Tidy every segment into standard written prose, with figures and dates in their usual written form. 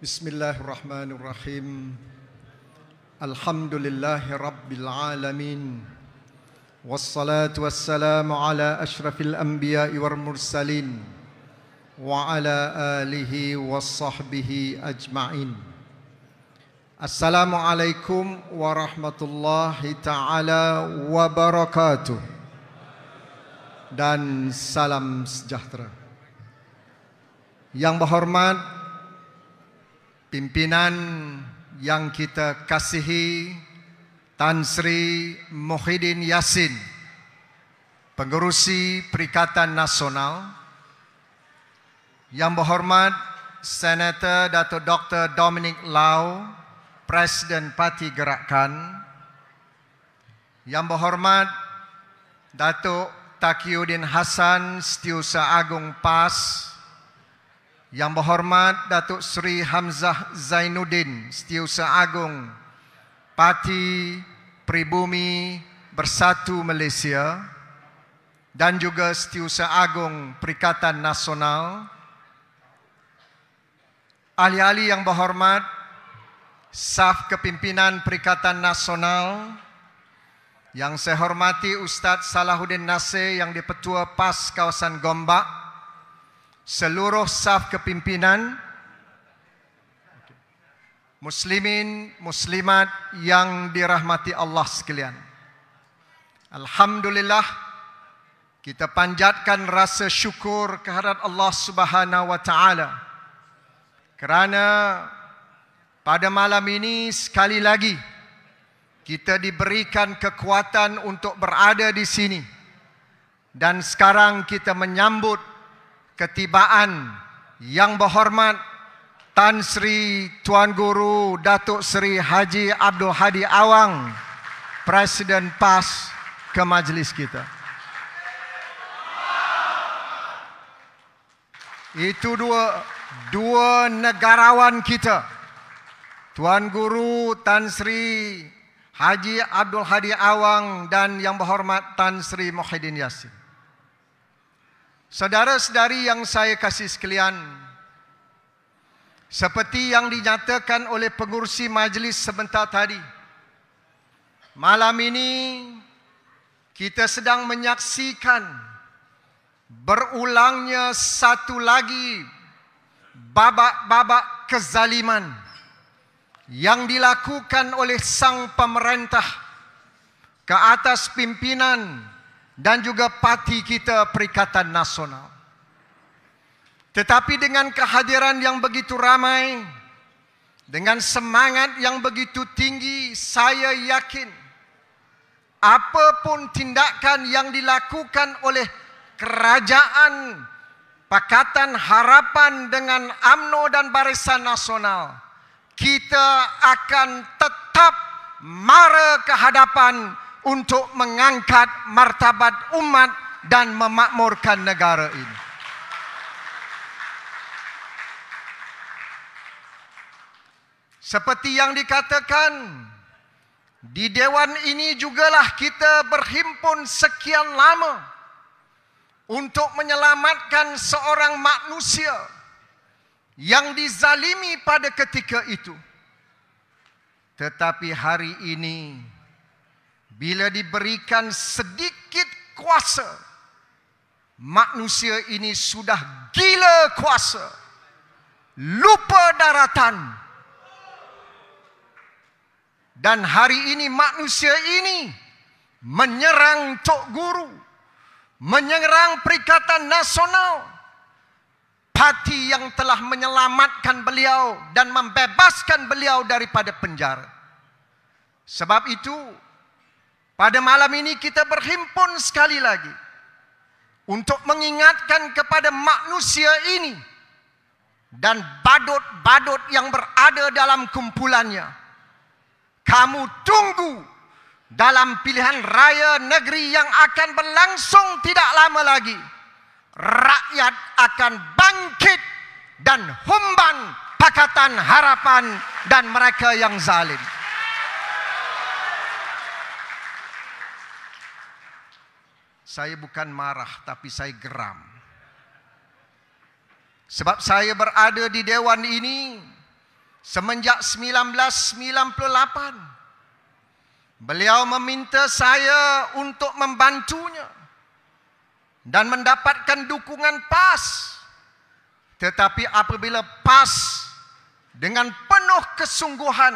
Bismillahirrahmanirrahim. Alhamdulillahi Rabbil Alamin. Wassalatu wassalamu ala ashrafil anbiya'i wal mursalin wa ala alihi wa sahbihi ajma'in. Assalamualaikum warahmatullahi ta'ala wabarakatuh. Dan salam sejahtera. Yang berhormat pimpinan yang kita kasihi, Tan Sri Muhyiddin Yassin, Pengerusi Perikatan Nasional. Yang berhormat Senator Datuk Dr. Dominic Lau, Presiden Parti Gerakan. Yang berhormat Datuk Taqiyuddin Hassan, Setiausaha Agung PAS. Yang berhormat Datuk Seri Hamzah Zainuddin, Setiausaha Agung Parti Pribumi Bersatu Malaysia, dan juga Setiausaha Agung Perikatan Nasional. Ahli-ahli yang berhormat, Saf Kepimpinan Perikatan Nasional, yang saya hormati Ustaz Salahuddin Nasir yang di-Petua PAS Kawasan Gombak, seluruh saf kepimpinan, muslimin, muslimat yang dirahmati Allah sekalian. Alhamdulillah, kita panjatkan rasa syukur kehadrat Allah Subhanahu wa taala kerana pada malam ini sekali lagi kita diberikan kekuatan untuk berada di sini, dan sekarang kita menyambut ketibaan yang berhormat Tan Sri Tuan Guru Datuk Seri Haji Abdul Hadi Awang, Presiden PAS, ke majlis kita. Itu dua negarawan kita, Tuan Guru Tan Sri Haji Abdul Hadi Awang dan yang berhormat Tan Sri Muhyiddin Yassin. Saudara-saudari yang saya kasih sekalian, seperti yang dinyatakan oleh pengurusi majlis sebentar tadi, malam ini kita sedang menyaksikan berulangnya satu lagi babak-babak kezaliman yang dilakukan oleh sang pemerintah ke atas pimpinan dan juga parti kita Perikatan Nasional. Tetapi dengan kehadiran yang begitu ramai, dengan semangat yang begitu tinggi, saya yakin apapun tindakan yang dilakukan oleh Kerajaan Pakatan Harapan dengan UMNO dan Barisan Nasional, kita akan tetap mara ke hadapan untuk mengangkat martabat umat dan memakmurkan negara ini. Seperti yang dikatakan, di Dewan ini jugalah kita berhimpun sekian lama untuk menyelamatkan seorang manusia yang dizalimi pada ketika itu. Tetapi hari ini, bila diberikan sedikit kuasa, manusia ini sudah gila kuasa, lupa daratan. Dan hari ini manusia ini menyerang Tok Guru, menyerang Perikatan Nasional, parti yang telah menyelamatkan beliau dan membebaskan beliau daripada penjara. Sebab itu, pada malam ini kita berhimpun sekali lagi untuk mengingatkan kepada manusia ini dan badut-badut yang berada dalam kumpulannya. Kamu tunggu dalam pilihan raya negeri yang akan berlangsung tidak lama lagi. Rakyat akan bangkit dan humban Pakatan Harapan dan mereka yang zalim. Saya bukan marah, tapi saya geram. Sebab saya berada di dewan ini semenjak 1998. Beliau meminta saya untuk membantunya dan mendapatkan dukungan PAS. Tetapi apabila PAS dengan penuh kesungguhan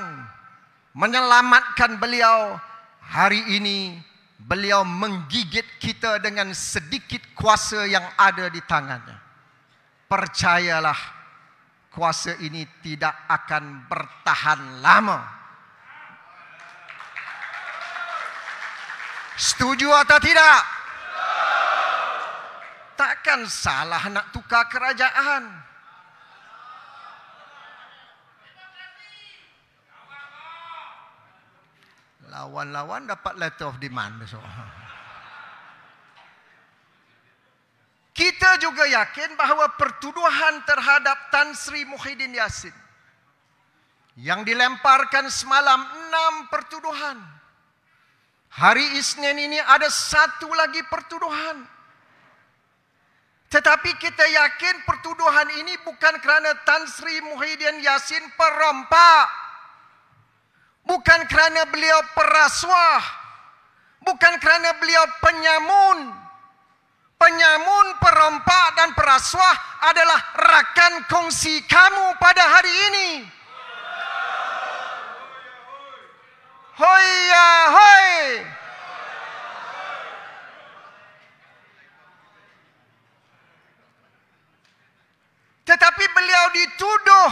menyelamatkan beliau, hari ini beliau menggigit kita dengan sedikit kuasa yang ada di tangannya. Percayalah, kuasa ini tidak akan bertahan lama. Setuju atau tidak? Takkan salah nak tukar kerajaan. Lawan-lawan dapat letter of demand besok. Kita juga yakin bahawa pertuduhan terhadap Tan Sri Muhyiddin Yassin yang dilemparkan semalam 6 pertuduhan. Hari Isnin ini ada satu lagi pertuduhan. Tetapi kita yakin pertuduhan ini bukan kerana Tan Sri Muhyiddin Yassin perompak. Bukan kerana beliau perasuah. Bukan kerana beliau penyamun. Penyamun, perompak dan perasuah adalah rakan kongsi kamu pada hari ini. Hoya hoi. Tetapi beliau dituduh,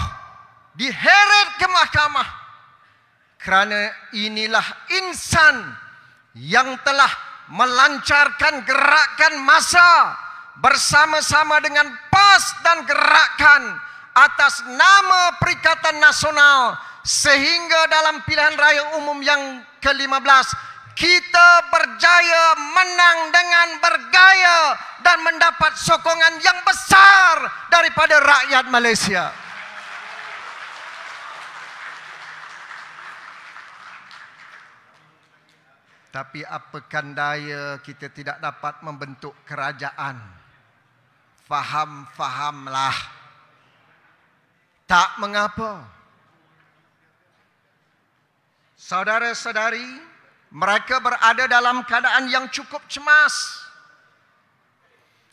diheret ke mahkamah kerana inilah insan yang telah melancarkan gerakan massa bersama-sama dengan PAS dan gerakan atas nama Perikatan Nasional, sehingga dalam pilihan raya umum yang ke-15 kita berjaya menang dengan bergaya dan mendapat sokongan yang besar daripada rakyat Malaysia. Tapi apakan daya kita tidak dapat membentuk kerajaan. Faham-fahamlah. Tak mengapa. Saudara-saudari, mereka berada dalam keadaan yang cukup cemas.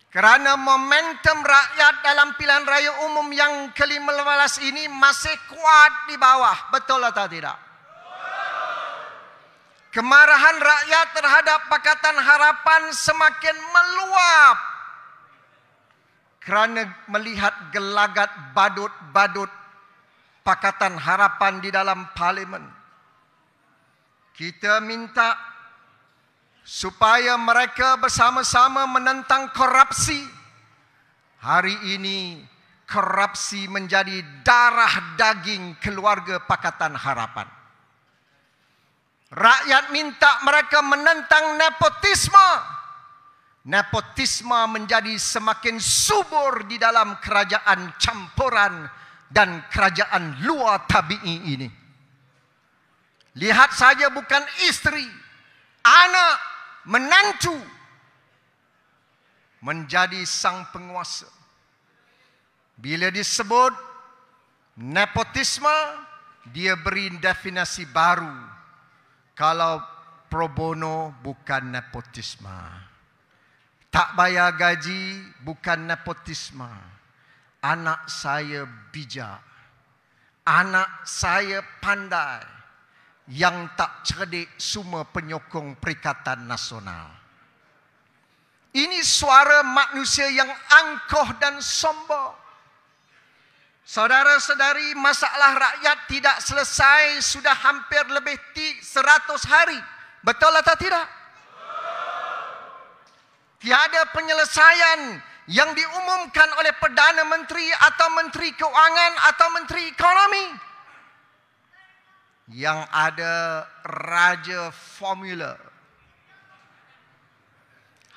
Kerana momentum rakyat dalam pilihan raya umum yang ke-15 ini masih kuat di bawah. Betul atau tidak? Kemarahan rakyat terhadap Pakatan Harapan semakin meluap kerana melihat gelagat badut-badut Pakatan Harapan di dalam parlimen. Kita minta supaya mereka bersama-sama menentang korupsi. Hari ini korupsi menjadi darah daging keluarga Pakatan Harapan. Rakyat minta mereka menentang nepotisme. Nepotisme menjadi semakin subur di dalam kerajaan campuran dan kerajaan luar tabi'i ini. Lihat saja, bukan isteri, anak, menantu menjadi sang penguasa. Bila disebut nepotisme, dia beri definisi baru. Kalau pro bono bukan nepotisme. Tak bayar gaji bukan nepotisme. Anak saya bijak. Anak saya pandai. Yang tak cerdik semua penyokong Perikatan Nasional. Ini suara manusia yang angkuh dan sombong. Saudara-saudari, masalah rakyat tidak selesai sudah hampir lebih 100 hari. Betul atau tidak? Tiada penyelesaian yang diumumkan oleh Perdana Menteri atau Menteri Keuangan atau Menteri Ekonomi. Yang ada raja formula.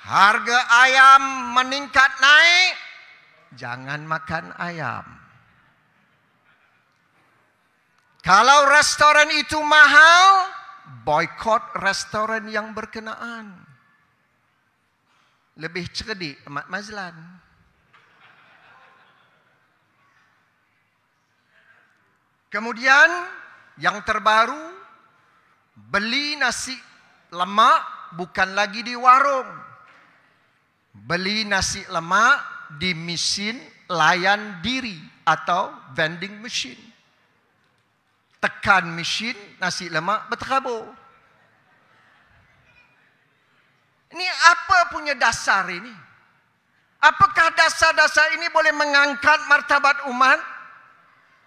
Harga ayam meningkat naik, jangan makan ayam. Kalau restoran itu mahal, boykot restoran yang berkenaan. Lebih cerdik Ahmad Mazlan. Kemudian yang terbaru, beli nasi lemak bukan lagi di warung. Beli nasi lemak di mesin layan diri atau vending machine. Tekan mesin, nasi lemak berterabur. Ini apa punya dasar ini? Apakah dasar-dasar ini boleh mengangkat martabat umat?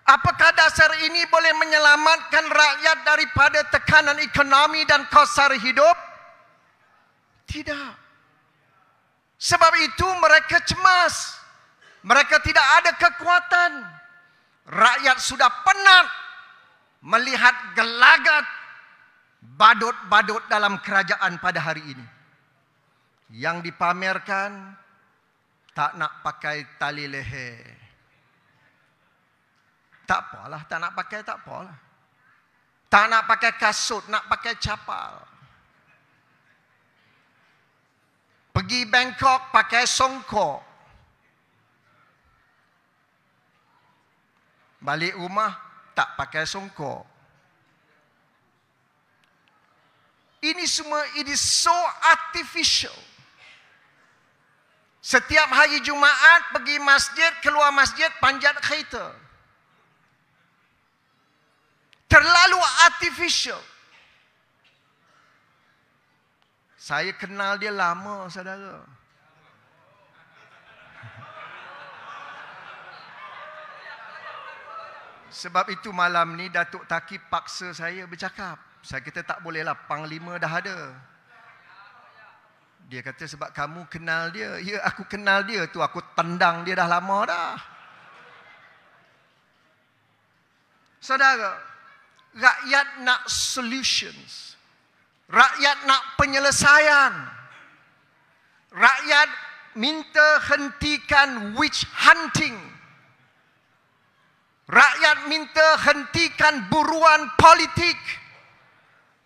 Apakah dasar ini boleh menyelamatkan rakyat daripada tekanan ekonomi dan kos sara hidup? Tidak. Sebab itu mereka cemas. Mereka tidak ada kekuatan. Rakyat sudah penat melihat gelagat badut-badut dalam kerajaan pada hari ini. Yang dipamerkan tak nak pakai tali leher. Tak apalah, tak nak pakai tak apalah. Tak nak pakai kasut, nak pakai capal. Pergi Bangkok pakai songkok. Balik rumah tak pakai songkok. Ini semua, it is so artificial. Setiap hari Jumaat pergi masjid, keluar masjid panjat kereta. Terlalu artificial. Saya kenal dia lama, saudara. Sebab itu malam ni Datuk Taki paksa saya bercakap. Saya kata tak bolehlah, Panglima dah ada. Dia kata sebab kamu kenal dia. Ya, aku kenal dia tu, aku tendang dia dah lama dah. Saudara, rakyat nak solutions. Rakyat nak penyelesaian. Rakyat minta hentikan witch hunting. Rakyat minta hentikan buruan politik.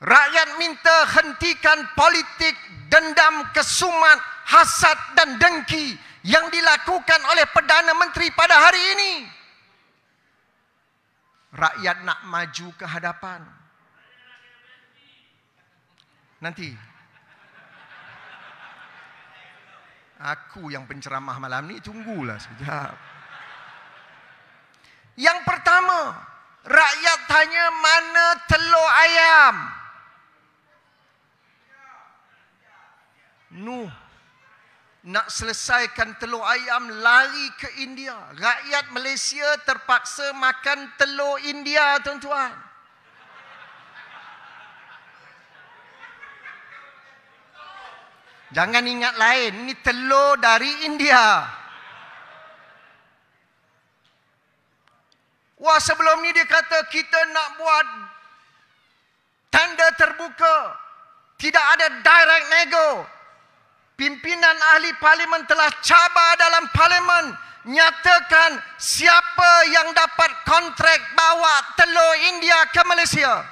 Rakyat minta hentikan politik dendam, kesumat, hasad dan dengki yang dilakukan oleh Perdana Menteri pada hari ini. Rakyat nak maju ke hadapan. Nanti aku yang penceramah malam ni, tunggulah sekejap. Yang pertama, rakyat tanya mana telur ayam? Nuh nak selesaikan telur ayam lari ke India. Rakyat Malaysia terpaksa makan telur India, tuan-tuan. Jangan ingat lain, ini telur dari India. Wah, sebelum ni dia kata kita nak buat tender terbuka. Tidak ada direct nego. Pimpinan ahli parlimen telah cabar dalam parlimen, nyatakan siapa yang dapat kontrak bawa telur India ke Malaysia.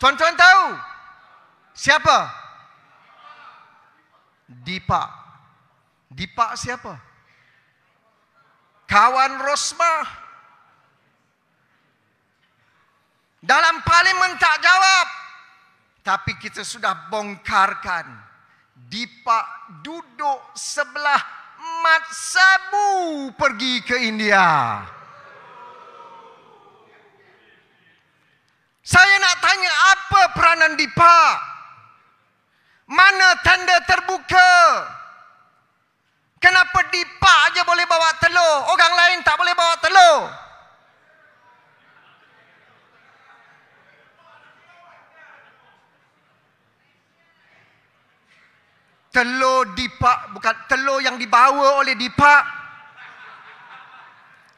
Tuan-tuan tahu siapa? Deepak. Deepak siapa? Kawan Rosmah. Dalam parlimen tak jawab. Tapi kita sudah bongkarkan. Deepak duduk sebelah Mat Sabu pergi ke India. Saya nak tanya, apa peranan Deepak? Mana tanda terbuka? Kenapa Deepak aja boleh bawa telur, orang lain tak boleh bawa telur? Telur Deepak, bukan telur yang dibawa oleh Deepak.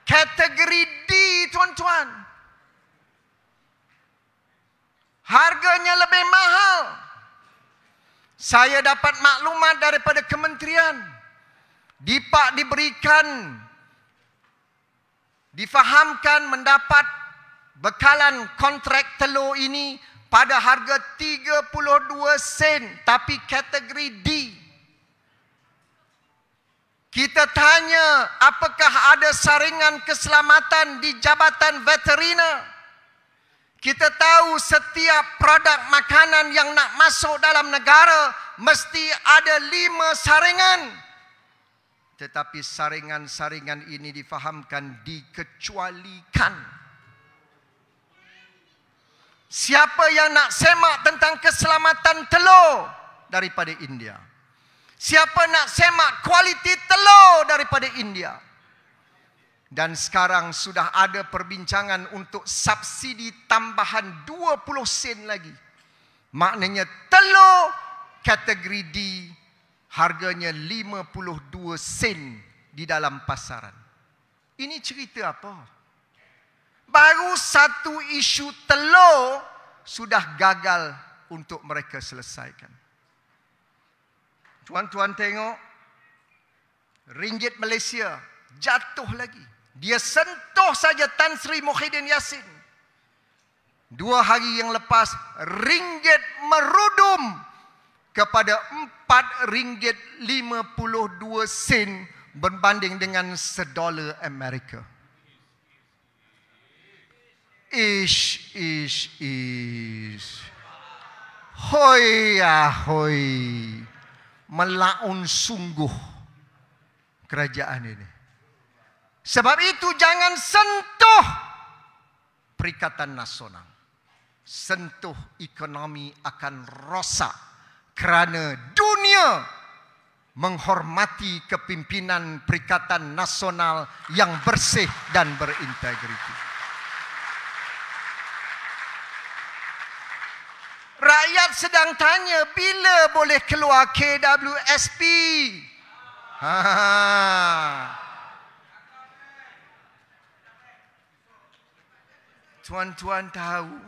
Kategori D, tuan-tuan. Harganya lebih mahal. Saya dapat maklumat daripada kementerian. Deepak diberikan, difahamkan mendapat bekalan kontrak telur ini pada harga 32 sen, tapi kategori D. Kita tanya, apakah ada saringan keselamatan di Jabatan Veteriner? Kita tahu setiap produk makanan yang nak masuk dalam negara mesti ada 5 saringan. Tetapi saringan-saringan ini difahamkan dikecualikan. Siapa yang nak semak tentang keselamatan telur daripada India? Siapa nak semak kualiti telur daripada India? Dan sekarang sudah ada perbincangan untuk subsidi tambahan 20 sen lagi. Maknanya telur kategori D harganya 52 sen di dalam pasaran. Ini cerita apa? Baru satu isu telur sudah gagal untuk mereka selesaikan. Tuan-tuan tengok, ringgit Malaysia jatuh lagi. Dia sentuh saja Tan Sri Muhyiddin Yassin. 2 hari yang lepas, ringgit merudum kepada RM4.52 berbanding dengan $1 Amerika. Ish. Hoi ahoi. Melaun sungguh kerajaan ini. Sebab itu jangan sentuh Perikatan Nasional. Sentuh ekonomi akan rosak kerana dunia menghormati kepimpinan Perikatan Nasional yang bersih dan berintegriti. Rakyat sedang tanya bila boleh keluar KWSP. Tuan-tuan tahu,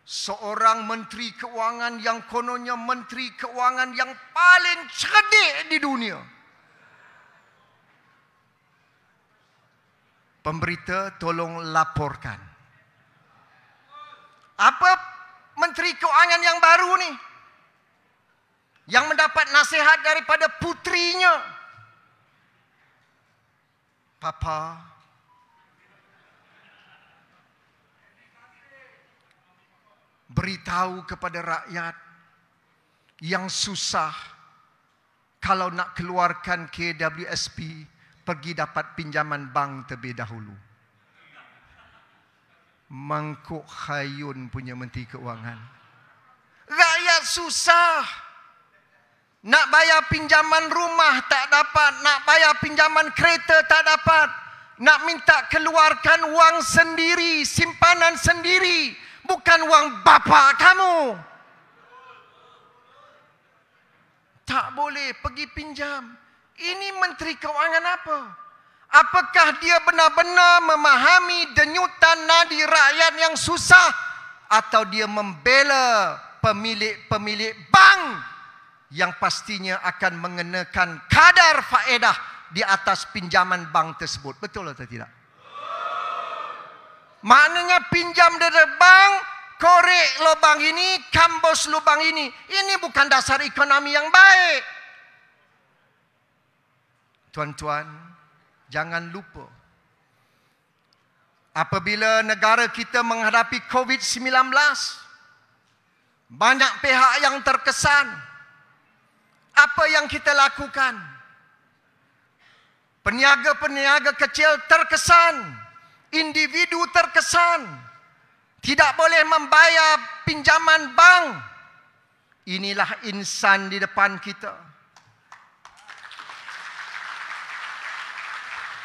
seorang Menteri Keuangan yang kononnya Menteri Keuangan yang paling cerdik di dunia. Pemberita tolong laporkan. Apa Menteri Keuangan yang baru ni? Yang mendapat nasihat daripada putrinya. Papa, beritahu kepada rakyat yang susah, kalau nak keluarkan KWSP, pergi dapat pinjaman bank terlebih dahulu. Mangkuk Hayun punya Menteri Keuangan. Rakyat susah. Nak bayar pinjaman rumah tak dapat. Nak bayar pinjaman kereta tak dapat. Nak minta keluarkan wang sendiri, simpanan sendiri. Bukan wang bapa kamu. Tak boleh pergi pinjam. Ini Menteri Keuangan apa? Apakah dia benar-benar memahami denyutan nadi rakyat yang susah? Atau dia membela pemilik-pemilik bank yang pastinya akan mengenakan kadar faedah di atas pinjaman bank tersebut? Betul atau tidak? Maknanya pinjam dari bank, korek lubang ini, kambos lubang ini. Ini bukan dasar ekonomi yang baik. Tuan-tuan, jangan lupa, apabila negara kita menghadapi COVID-19, banyak pihak yang terkesan. Apa yang kita lakukan? Peniaga-peniaga kecil terkesan. Individu terkesan. Tidak boleh membayar pinjaman bank. Inilah insan di depan kita.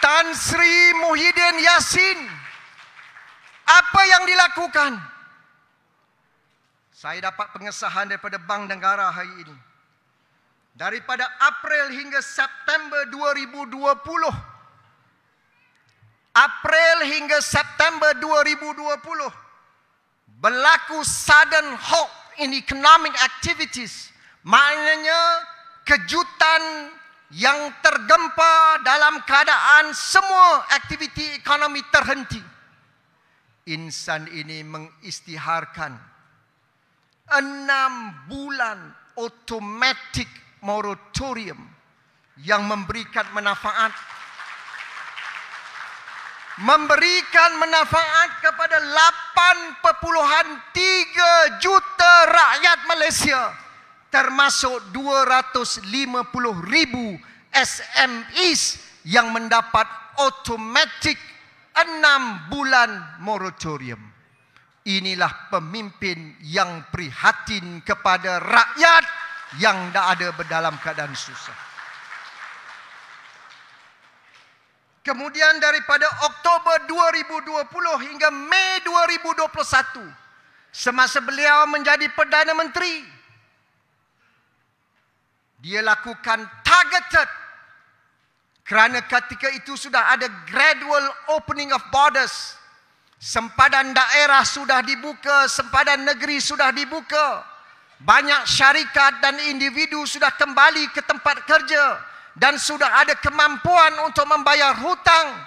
Tan Sri Muhyiddin Yassin, apa yang dilakukan? Saya dapat pengesahan daripada Bank Negara hari ini. Daripada April hingga September 2020. April hingga September 2020. Berlaku sudden halt in economic activities. Maknanya kejutan yang tergempa dalam keadaan semua aktiviti ekonomi terhenti. Insan ini mengisytiharkan 6 bulan automatic moratorium yang memberikan manfaat kepada 8,3 juta rakyat Malaysia, termasuk 250,000 SMEs yang mendapat automatic 6 bulan moratorium. Inilah pemimpin yang prihatin kepada rakyat yang dah ada berdalam keadaan susah. Kemudian daripada Oktober 2020 hingga Mei 2021, semasa beliau menjadi Perdana Menteri, dia lakukan targeted, kerana ketika itu sudah ada gradual opening of borders. Sempadan daerah sudah dibuka, sempadan negeri sudah dibuka. Banyak syarikat dan individu sudah kembali ke tempat kerja dan sudah ada kemampuan untuk membayar hutang.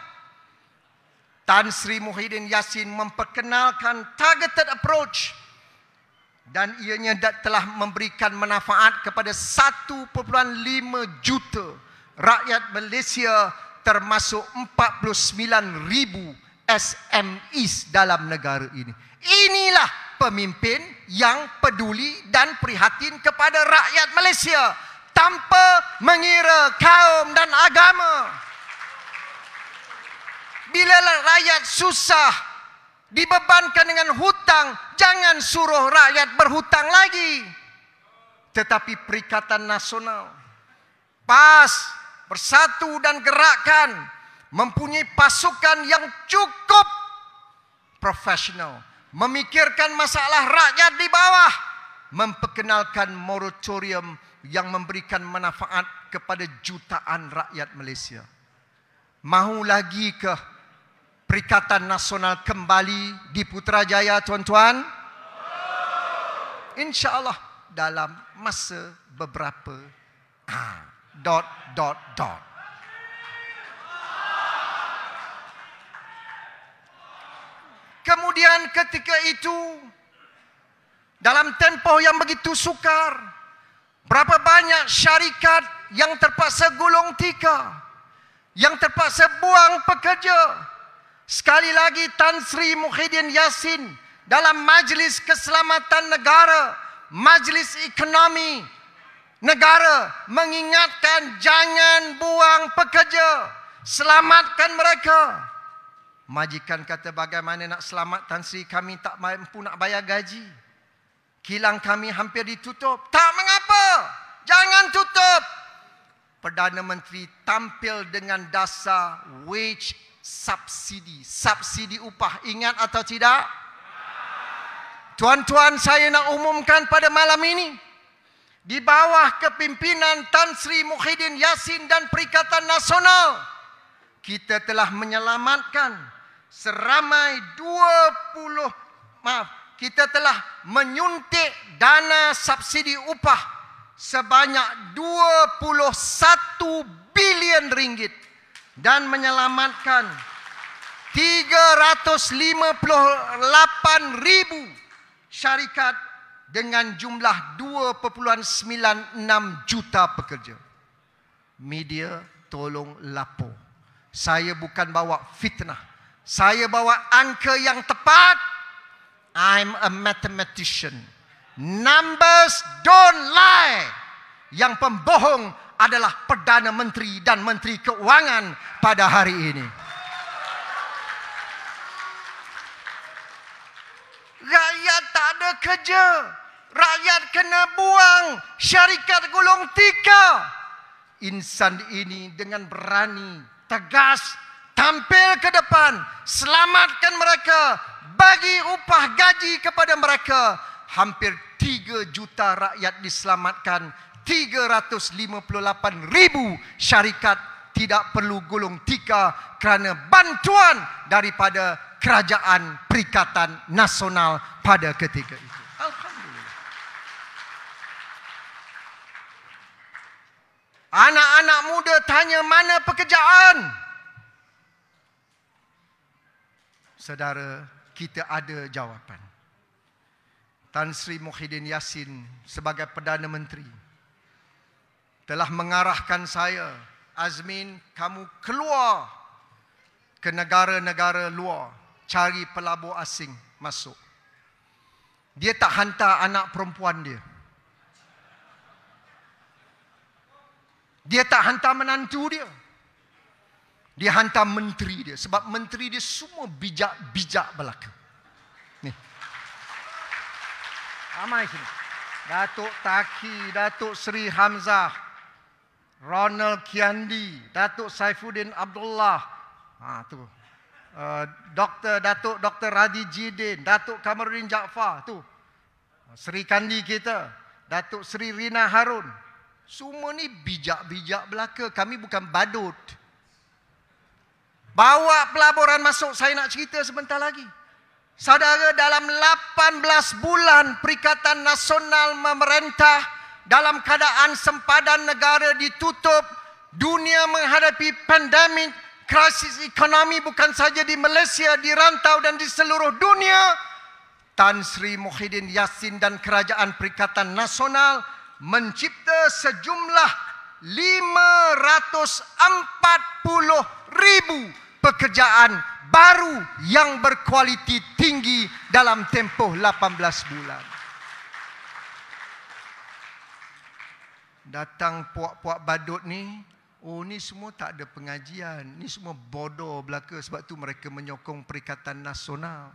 Tan Sri Muhyiddin Yassin memperkenalkan targeted approach dan ianya telah memberikan manfaat kepada 1.5 juta rakyat Malaysia, termasuk 49,000 SMEs dalam negara ini. Inilah pemimpin yang peduli dan prihatin kepada rakyat Malaysia tanpa mengira kaum dan agama. Bila rakyat susah, dibebankan dengan hutang, jangan suruh rakyat berhutang lagi. Tetapi Perikatan Nasional, PAS, bersatu dan gerakkan, mempunyai pasukan yang cukup profesional, memikirkan masalah rakyat di bawah, memperkenalkan moratorium yang memberikan manfaat kepada jutaan rakyat Malaysia. Mahu lagi ke Perikatan Nasional kembali di Putrajaya, tuan-tuan? InsyaAllah dalam masa beberapa dot. Kemudian ketika itu, dalam tempoh yang begitu sukar, berapa banyak syarikat yang terpaksa gulung tikar, yang terpaksa buang pekerja. Sekali lagi Tan Sri Muhyiddin Yassin dalam Majlis Keselamatan Negara, Majlis Ekonomi Negara mengingatkan jangan buang pekerja, selamatkan mereka. Majikan kata, bagaimana nak selamat Tan Sri, kami tak mampu nak bayar gaji. Kilang kami hampir ditutup. Tak mengapa, jangan tutup. Perdana Menteri tampil dengan dasar wage subsidi, subsidi upah. Ingat atau tidak? Tuan-tuan, saya nak umumkan pada malam ini, di bawah kepimpinan Tan Sri Muhyiddin Yassin dan Perikatan Nasional, kita telah menyelamatkan seramai kita telah menyuntik dana subsidi upah sebanyak 21 bilion ringgit dan menyelamatkan 358,000 syarikat dengan jumlah 2.96 juta pekerja. Media tolong lapor. Saya bukan bawa fitnah, saya bawa angka yang tepat. I'm a mathematician. Numbers don't lie. Yang pembohong adalah Perdana Menteri dan Menteri Keuangan pada hari ini. Rakyat tak ada kerja, rakyat kena buang syarikat gulung tikar. Insan ini dengan berani, tegas, tampil ke depan, selamatkan mereka, bagi upah gaji kepada mereka. Hampir 3 juta rakyat diselamatkan, 358,000 syarikat tidak perlu gulung tikar kerana bantuan daripada Kerajaan Perikatan Nasional pada ketika itu. Alhamdulillah. Anak-anak muda tanya, mana pekerjaan? Saudara, kita ada jawapan. Tan Sri Muhyiddin Yassin sebagai Perdana Menteri telah mengarahkan saya, Azmin, kamu keluar ke negara-negara luar, cari pelabur asing masuk. Dia tak hantar anak perempuan dia. Dia tak hantar menantu dia. Dia hantar menteri dia. Sebab menteri dia semua bijak-bijak belaka. Ni. Ramai sini. Datuk Taki, Datuk Seri Hamzah, Ronald Kiandi, Datuk Saifuddin Abdullah. Tu. Datuk Dr. Radhi Jidin, Datuk Kamarudin Jaafar. Tu. Seri Kandi kita. Datuk Seri Rina Harun. Semua ni bijak-bijak belaka. Kami bukan badut. Bawa pelaburan masuk. Saya nak cerita sebentar lagi. Saudara, dalam 18 bulan Perikatan Nasional memerintah, dalam keadaan sempadan negara ditutup, dunia menghadapi pandemik, krisis ekonomi bukan saja di Malaysia, di rantau dan di seluruh dunia, Tan Sri Muhyiddin Yassin dan Kerajaan Perikatan Nasional mencipta sejumlah 540,000 pekerjaan baru yang berkualiti tinggi dalam tempoh 18 bulan. Datang puak-puak badut ni, ni semua tak ada pengajian, ni semua bodoh belaka, sebab tu mereka menyokong Perikatan Nasional.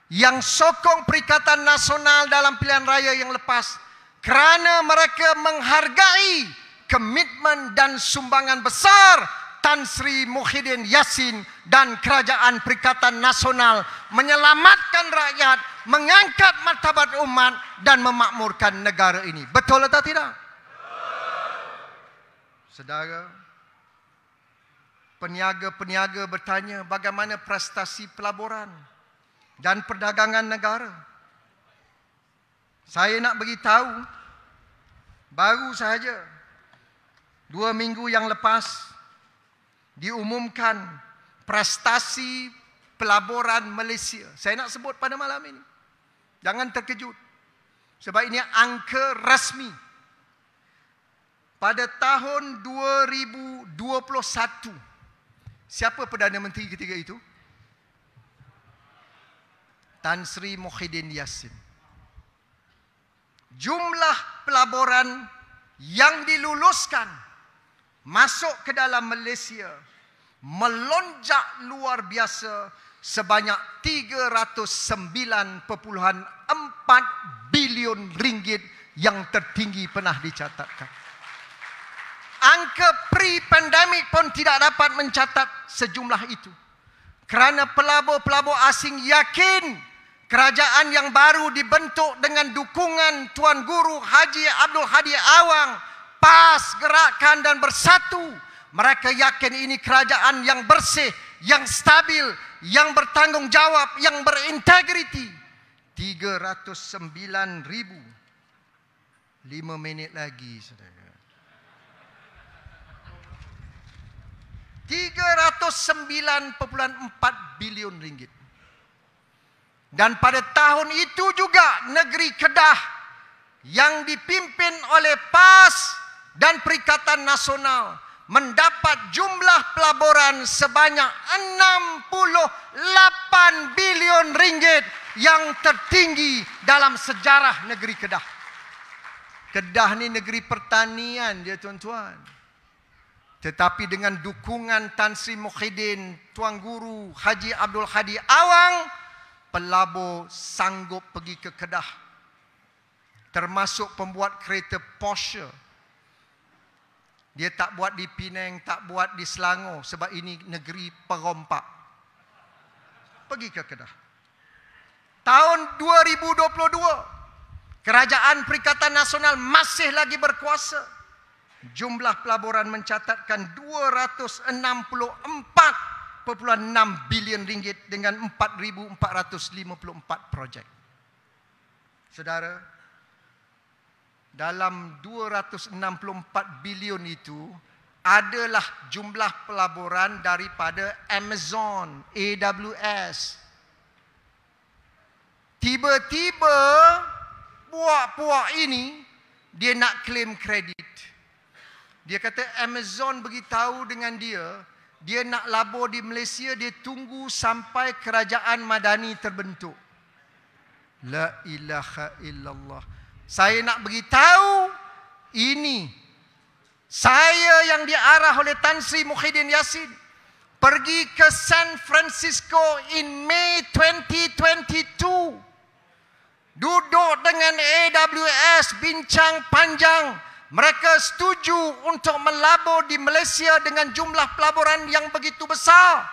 Yang sokong Perikatan Nasional dalam pilihan raya yang lepas kerana mereka menghargai komitmen dan sumbangan besar Tan Sri Muhyiddin Yassin dan Kerajaan Perikatan Nasional menyelamatkan rakyat, mengangkat martabat umat dan memakmurkan negara ini. Betul atau tidak? Saudara, peniaga-peniaga bertanya bagaimana prestasi pelaburan dan perdagangan negara. Saya nak beritahu, baru sahaja 2 minggu yang lepas diumumkan prestasi pelaburan Malaysia. Saya nak sebut pada malam ini. Jangan terkejut. Sebab ini angka rasmi. Pada tahun 2021, siapa Perdana Menteri ketika itu? Tan Sri Muhyiddin Yassin. Jumlah pelaburan yang diluluskan masuk ke dalam Malaysia melonjak luar biasa sebanyak 309.4 bilion ringgit yang tertinggi pernah dicatatkan. Angka pre-pandemic pun tidak dapat mencatat sejumlah itu. Kerana pelabur-pelabur asing yakin kerajaan yang baru dibentuk dengan dukungan Tuan Guru Haji Abdul Hadi Awang, PAS, Gerakan dan Bersatu. Mereka yakin ini kerajaan yang bersih, yang stabil, yang bertanggungjawab, yang berintegriti. 309,000. 5 minit lagi, saudara. 309.4 bilion ringgit. Dan pada tahun itu juga negeri Kedah yang dipimpin oleh PAS dan Perikatan Nasional mendapat jumlah pelaburan sebanyak 68 bilion ringgit yang tertinggi dalam sejarah negeri Kedah. Kedah ni negeri pertanian dia, tuan-tuan. Tetapi dengan dukungan Tan Sri Muhyiddin, Tuan Guru Haji Abdul Hadi Awang, pelabur sanggup pergi ke Kedah. Termasuk pembuat kereta Porsche. Dia tak buat di Penang, tak buat di Selangor, sebab ini negeri perompak. Pergi ke Kedah. Tahun 2022, Kerajaan Perikatan Nasional masih lagi berkuasa. Jumlah pelaburan mencatatkan 264.6 bilion ringgit dengan 4,454 projek. Saudara, dalam 264 bilion itu adalah jumlah pelaburan daripada Amazon, AWS. Tiba-tiba puak-puak ini dia nak claim kredit. Dia kata Amazon beritahu dengan dia nak labur di Malaysia, dia tunggu sampai kerajaan Madani terbentuk. La ilaha illallah. Saya nak beritahu, ini saya yang diarah oleh Tan Sri Muhyiddin Yassin pergi ke San Francisco in May 2022. Duduk dengan AWS, bincang panjang. Mereka setuju untuk melabur di Malaysia dengan jumlah pelaburan yang begitu besar.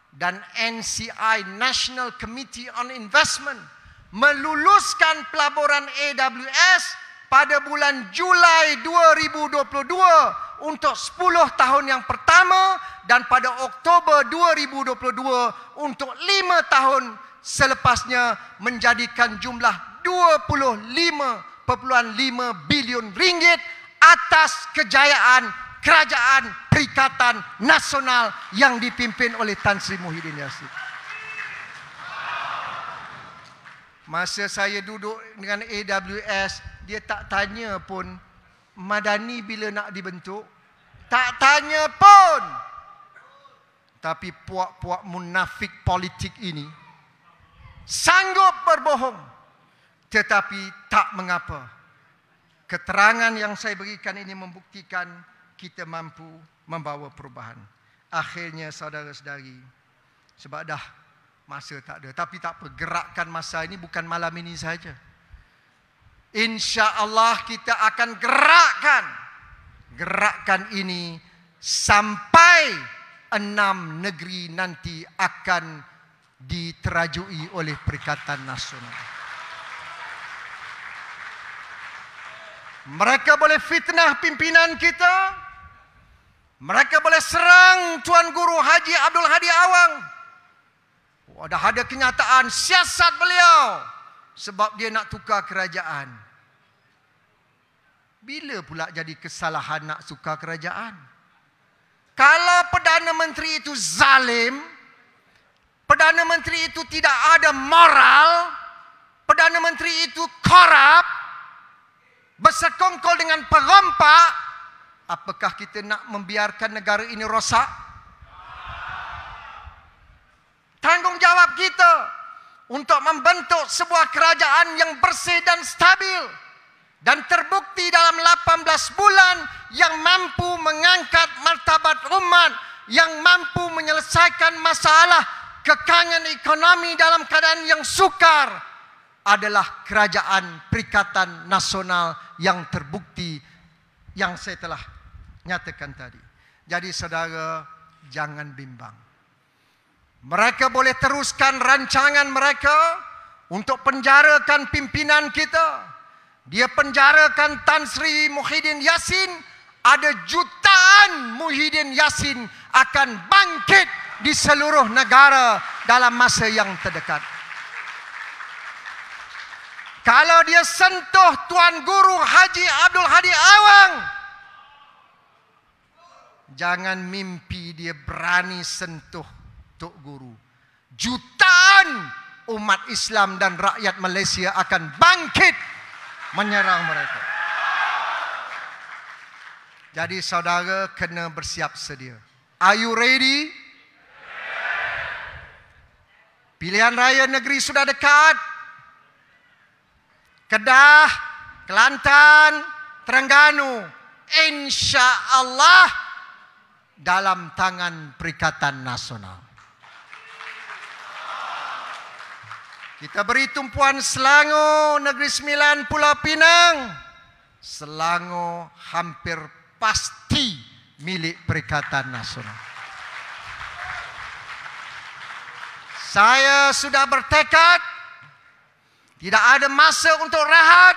Dan NCI, National Committee on Investment, meluluskan pelaburan AWS pada bulan Julai 2022 untuk 10 tahun yang pertama dan pada Oktober 2022 untuk 5 tahun selepasnya, menjadikan jumlah 25.5 bilion ringgit atas kejayaan Kerajaan Perikatan Nasional yang dipimpin oleh Tan Sri Muhyiddin Yassin. Masa saya duduk dengan AWS, dia tak tanya pun Madani bila nak dibentuk. Tak tanya pun. Tapi puak-puak munafik politik ini sanggup berbohong. Tetapi tak mengapa. Keterangan yang saya berikan ini membuktikan kita mampu membawa perubahan. Akhirnya saudara-saudari, sebab dah masa tak ada. Tapi tak apa, gerakan masa ini bukan malam ini saja. InsyaAllah kita akan gerakan ini sampai 6 negeri nanti akan diterajui oleh Perikatan Nasional. Mereka boleh fitnah pimpinan kita. Mereka boleh serang Tuan Guru Haji Abdul Hadi Awang. Dah ada kenyataan siasat beliau sebab dia nak tukar kerajaan. Bila pula jadi kesalahan nak tukar kerajaan? Kalau Perdana Menteri itu zalim, Perdana Menteri itu tidak ada moral, Perdana Menteri itu korup, bersekongkol dengan perompak, apakah kita nak membiarkan negara ini rosak? Tanggungjawab kita untuk membentuk sebuah kerajaan yang bersih dan stabil dan terbukti dalam 18 bulan yang mampu mengangkat martabat umat, yang mampu menyelesaikan masalah kekangan ekonomi dalam keadaan yang sukar, adalah Kerajaan Perikatan Nasional yang terbukti yang saya telah nyatakan tadi. Jadi saudara, jangan bimbang. Mereka boleh teruskan rancangan mereka untuk penjarakan pimpinan kita. Dia penjarakan Tan Sri Muhyiddin Yassin. Ada jutaan Muhyiddin Yassin akan bangkit di seluruh negara dalam masa yang terdekat. Kalau dia sentuh Tuan Guru Haji Abdul Hadi Awang, jangan mimpi dia berani sentuh Tok Guru. Jutaan umat Islam dan rakyat Malaysia akan bangkit menyerang mereka. Jadi saudara kena bersiap sedia. Are you ready? Pilihan raya negeri sudah dekat. Kedah, Kelantan, Terengganu, insya-Allah dalam tangan Perikatan Nasional. Kita beri tumpuan Selangor, Negeri Sembilan, Pulau Pinang. Selangor hampir pasti milik Perikatan Nasional. Saya sudah bertekad, tidak ada masa untuk rehat.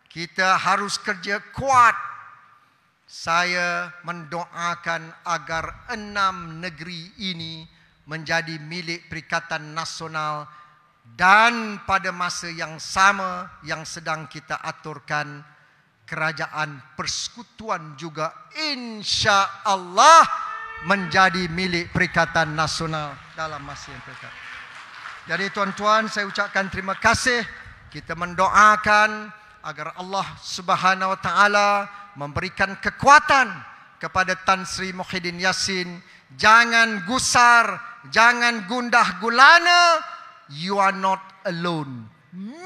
Kita harus kerja kuat. Saya mendoakan agar 6 negeri ini menjadi milik Perikatan Nasional, dan pada masa yang sama yang sedang kita aturkan, Kerajaan Persekutuan juga insya-Allah menjadi milik Perikatan Nasional dalam masa yang dekat. Jadi tuan-tuan, saya ucapkan terima kasih. Kita mendoakan agar Allah Subhanahu wa taala memberikan kekuatan kepada Tan Sri Muhyiddin Yassin. Jangan gusar, jangan gundah gulana. You are not alone.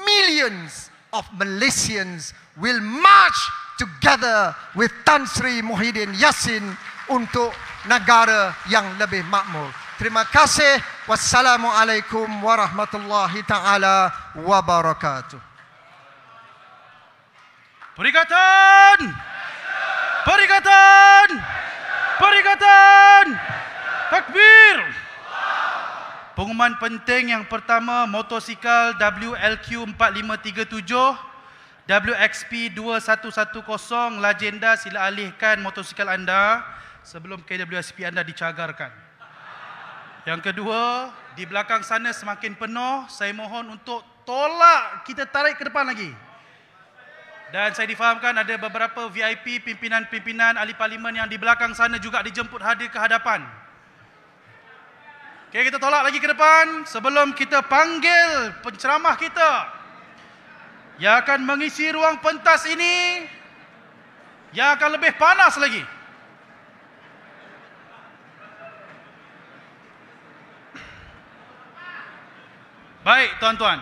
Millions of Malaysians will march together with Tan Sri Muhyiddin Yassin untuk negara yang lebih makmur. Terima kasih. Wassalamualaikum warahmatullahi taala wabarakatuh. Perikatan! Perikatan! Perikatan! Takbir! Pengumuman penting yang pertama, motosikal WLQ 4537, WXP 2110 Legenda, sila alihkan motosikal anda sebelum KWSP anda dicagarkan. Yang kedua, di belakang sana semakin penuh, saya mohon untuk tolak, kita tarik ke depan lagi. Dan saya difahamkan ada beberapa VIP, pimpinan-pimpinan ahli parlimen yang di belakang sana juga dijemput hadir ke hadapan. Okey, kita tolak lagi ke depan sebelum kita panggil penceramah kita yang akan mengisi ruang pentas ini yang akan lebih panas lagi. Baik, tuan-tuan.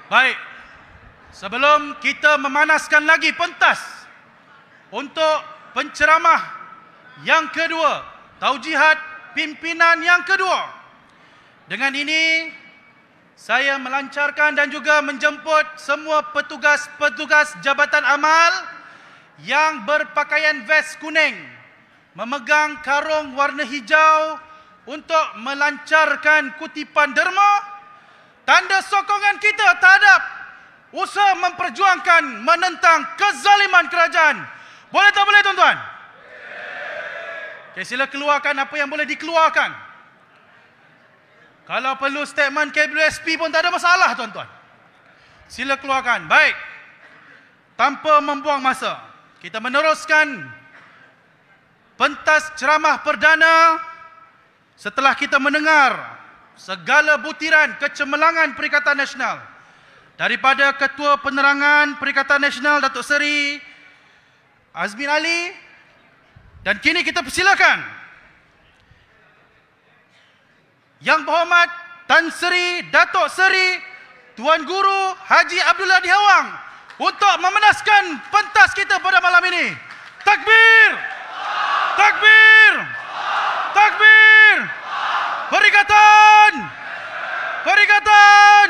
Baik, sebelum kita memanaskan lagi pentas untuk penceramah yang kedua, taujihat pimpinan yang kedua. Dengan ini, saya melancarkan dan juga menjemput semua petugas-petugas Jabatan Amal yang berpakaian vest kuning, memegang karung warna hijau untuk melancarkan kutipan derma, tanda sokongan kita terhadap usaha memperjuangkan menentang kezaliman kerajaan. Boleh tak boleh, tuan-tuan? Okay, sila keluarkan apa yang boleh dikeluarkan. Kalau perlu statement KWSP pun tak ada masalah, tuan-tuan. Sila keluarkan. Baik. Tanpa membuang masa, kita meneruskan pentas ceramah perdana setelah kita mendengar segala butiran kecemerlangan Perikatan Nasional daripada Ketua Penerangan Perikatan Nasional Datuk Seri Azmin Ali. Dan kini kita persilakan Yang Berhormat Tan Sri Datuk Seri Tuan Guru Haji Abdullah Dihawang untuk memanaskan pentas kita pada malam ini. Takbir! Takbir! Takbir! Perikatan! Perikatan!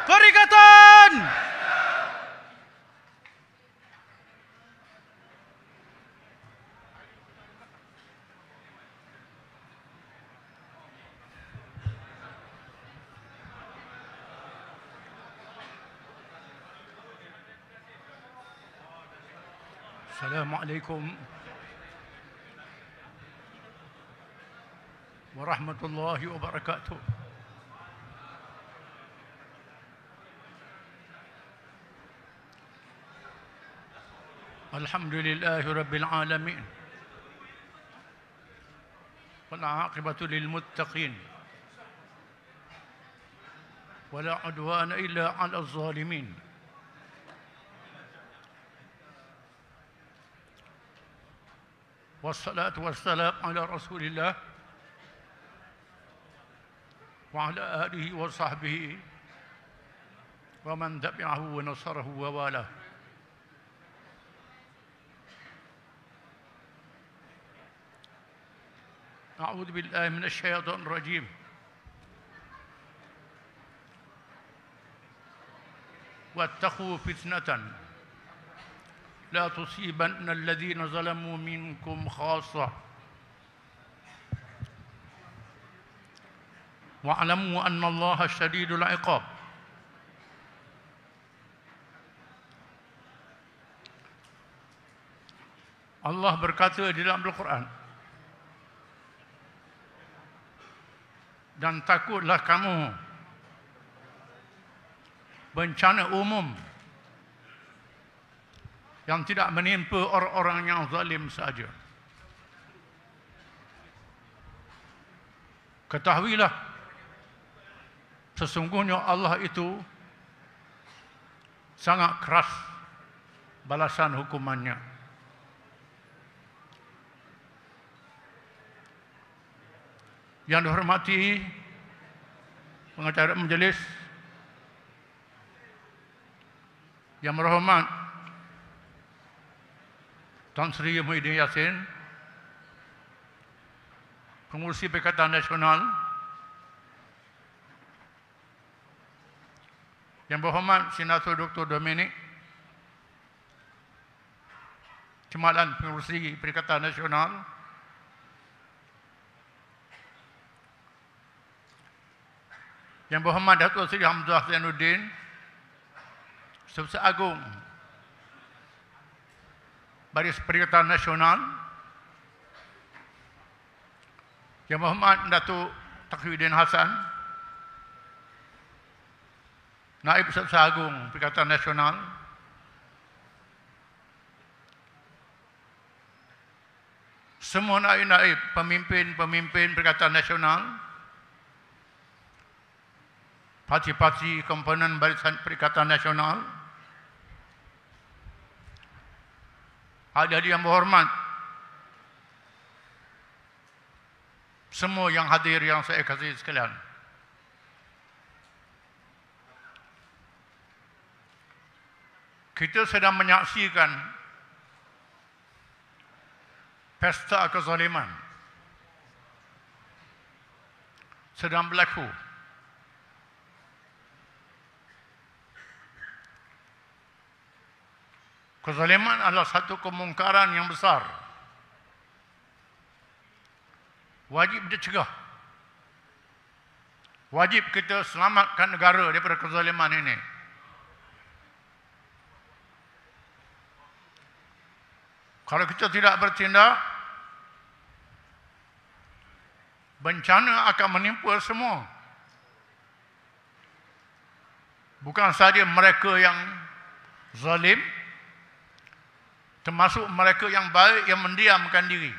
Perikatan! Assalamualaikum warahmatullahi wabarakatuh. Alhamdulillahi rabbil alamin. Wal 'aqibatu lil muttaqin. Wala 'udwana illa 'alal zalimin. Wassalatu wassalam ala Rasulillah wa ala alihi wa sahbihi wa man tabi'ahu wa nasarahu wa wala. A'udzu billahi minasy syaithanir rajim. Wattaqu fitnatan لا تصيبن الذين ظلموا منكم خاصة واعلموا أن الله شديد العقاب. Allah berkata di dalam Al-Quran, dan takutlah kamu bencana umum yang tidak menimpa orang-orang yang zalim saja. Ketahuilah, sesungguhnya Allah itu sangat keras balasan hukumannya. Yang dihormati pengacara majlis, Yang berhormat Tan Sri Muhyiddin Yassin, Pengurusi Perikatan Nasional, Yang berhormat Senator Dr. Dominic, Cemalan Pengurusi Perikatan Nasional, Yang berhormat Datuk Seri Hamzah Zainuddin, Sebersih Agung Baris Perikatan Nasional, Yang berhormat Datuk Taqiyuddin Hasan, Naib Sebersih Agung Perikatan Nasional, semua naib-naib pemimpin-pemimpin Perikatan Nasional, parti-parti komponen Barisan Perikatan Nasional, hadirin yang berhormat, semua yang hadir yang saya kasihi sekalian. Kita sedang menyaksikan pesta kezaliman sedang berlaku. Kezaliman adalah satu kemungkaran yang besar. Wajib dicegah. Wajib kita selamatkan negara daripada kezaliman ini. Kalau kita tidak bertindak, bencana akan menimpa semua. Bukan sahaja mereka yang zalim, termasuk mereka yang baik yang mendiamkan diri.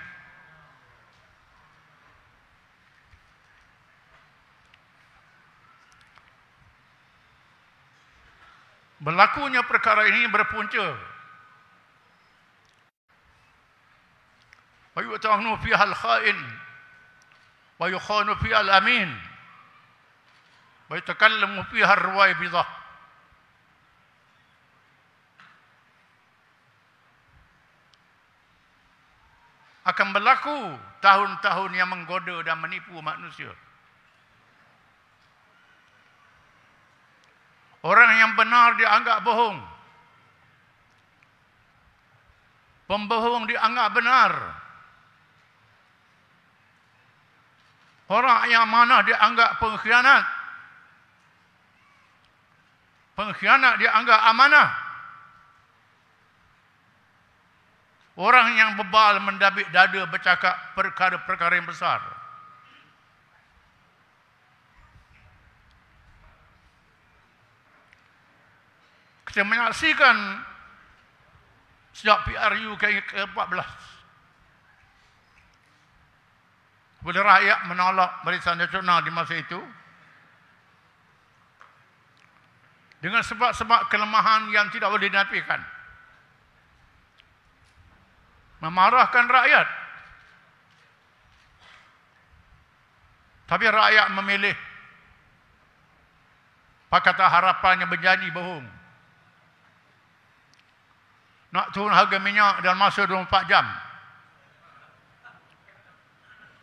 Berlakunya perkara ini berpunca wa yu'tahnu fiha al-kha'in wa yukhanu fiha al-amin wa yatakallamu fiha ar-ruwaybidah. Akan berlaku tahun-tahun yang menggoda dan menipu manusia. Orang yang benar dianggap bohong. Pembohong dianggap benar. Orang yang amanah dianggap pengkhianat. Pengkhianat dianggap amanah. Orang yang bebal mendabik dada bercakap perkara-perkara yang besar. Kita menyaksikan sejak PRU ke-14 bila rakyat menolak Barisan Nasional di masa itu dengan sebab-sebab kelemahan yang tidak boleh dinafikan, memarahkan rakyat. Tapi rakyat memilih Pakatan Harapannya berjanji bohong. Nak turun harga minyak dalam masa 24 jam.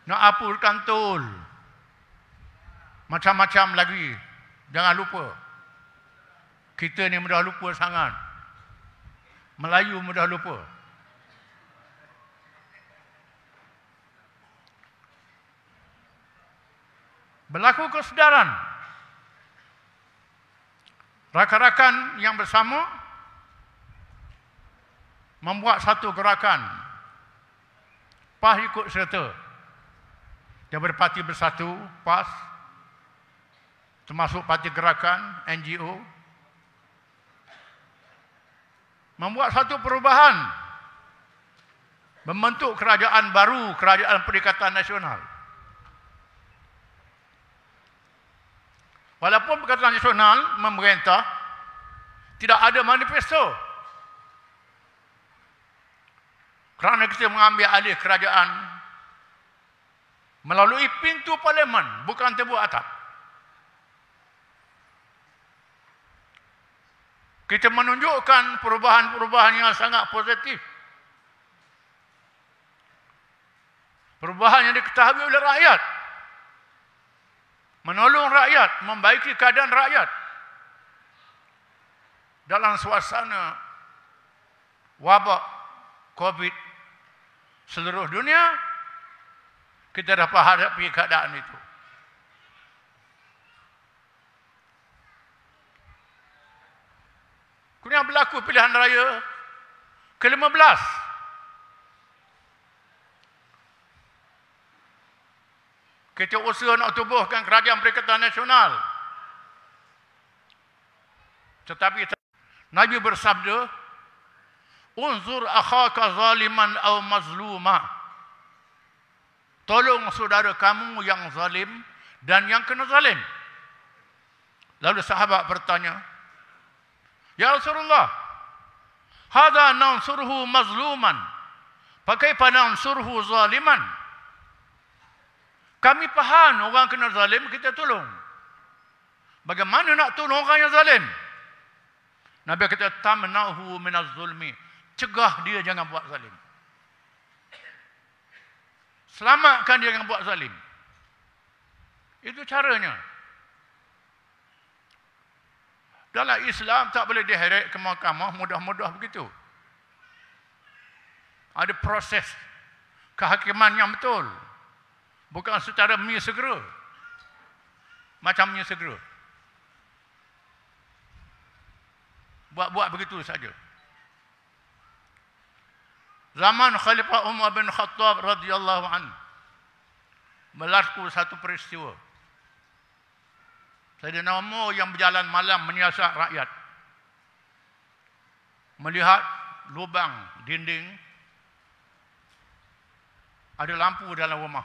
Nak hapuskan tol. Macam-macam lagi. Jangan lupa. Kita ni mudah lupa sangat. Melayu mudah lupa. Berlaku kesedaran. Rakan-rakan yang bersama membuat satu gerakan PAS ikut serta daripada Parti Bersatu, PAS, termasuk parti gerakan, NGO, membuat satu perubahan, membentuk kerajaan baru, Kerajaan Perikatan Nasional. Walaupun Perikatan Nasional memerintah, tidak ada manifesto. Kerana kita mengambil alih kerajaan melalui pintu parlimen, bukan tebuk atap. Kita menunjukkan perubahan-perubahan yang sangat positif. Perubahan yang diketahui oleh rakyat. Menolong rakyat, membaiki keadaan rakyat. Dalam suasana wabak COVID seluruh dunia, kita dapat hadapi keadaan itu. Kemudian berlaku pilihan raya ke-15. Kita usaha nak tubuhkan Kerajaan Perikatan Nasional. Tetapi Nabi bersabda, "Unzur akhaka zaliman aw mazluma." Tolong saudara kamu yang zalim dan yang kena zalim. Lalu sahabat bertanya, "Ya Rasulullah, hadha nansuruhu mazluman, fakaifa nansuruhu zaliman?" Kami faham orang kena zalim, kita tolong. Bagaimana nak tolong orang yang zalim? Nabi kata, "Tamna'hu minaz zulmi." Cegah dia jangan buat zalim. Selamatkan dia jangan buat zalim. Itu caranya. Dalam Islam tak boleh diheret ke mahkamah mudah-mudah begitu. Ada proses kehakiman yang betul. Bukan secara mi segera. Macam mi segera. Buat-buat begitu saja. Zaman Khalifah Umar bin Khattab radhiyallahu anhu, berlaku satu peristiwa. Sayyidina Umar yang berjalan malam menyiasat rakyat, melihat lubang dinding, ada lampu dalam rumah.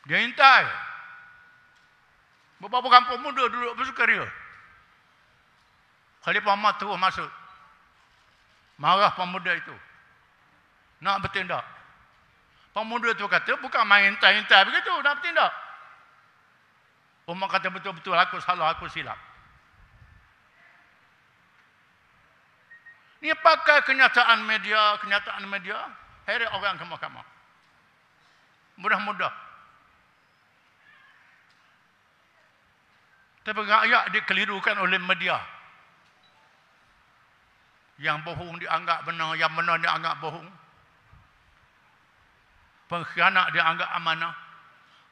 Dia intai. Beberapa kampung muda duduk bersukaria. Khalifah Umar terus masuk. Marah pemuda itu. Nak bertindak. Pemuda itu kata, bukan main intai-intai begitu, nak bertindak. Umar kata, betul-betul aku salah, aku silap. Ini pakai kenyataan media, heret orang ke mahkamah. Mudah-mudah. Tapi rakyat dikelirukan oleh media. Yang bohong dianggap benar, yang benar dianggap bohong. Pengkhianat dianggap amanah,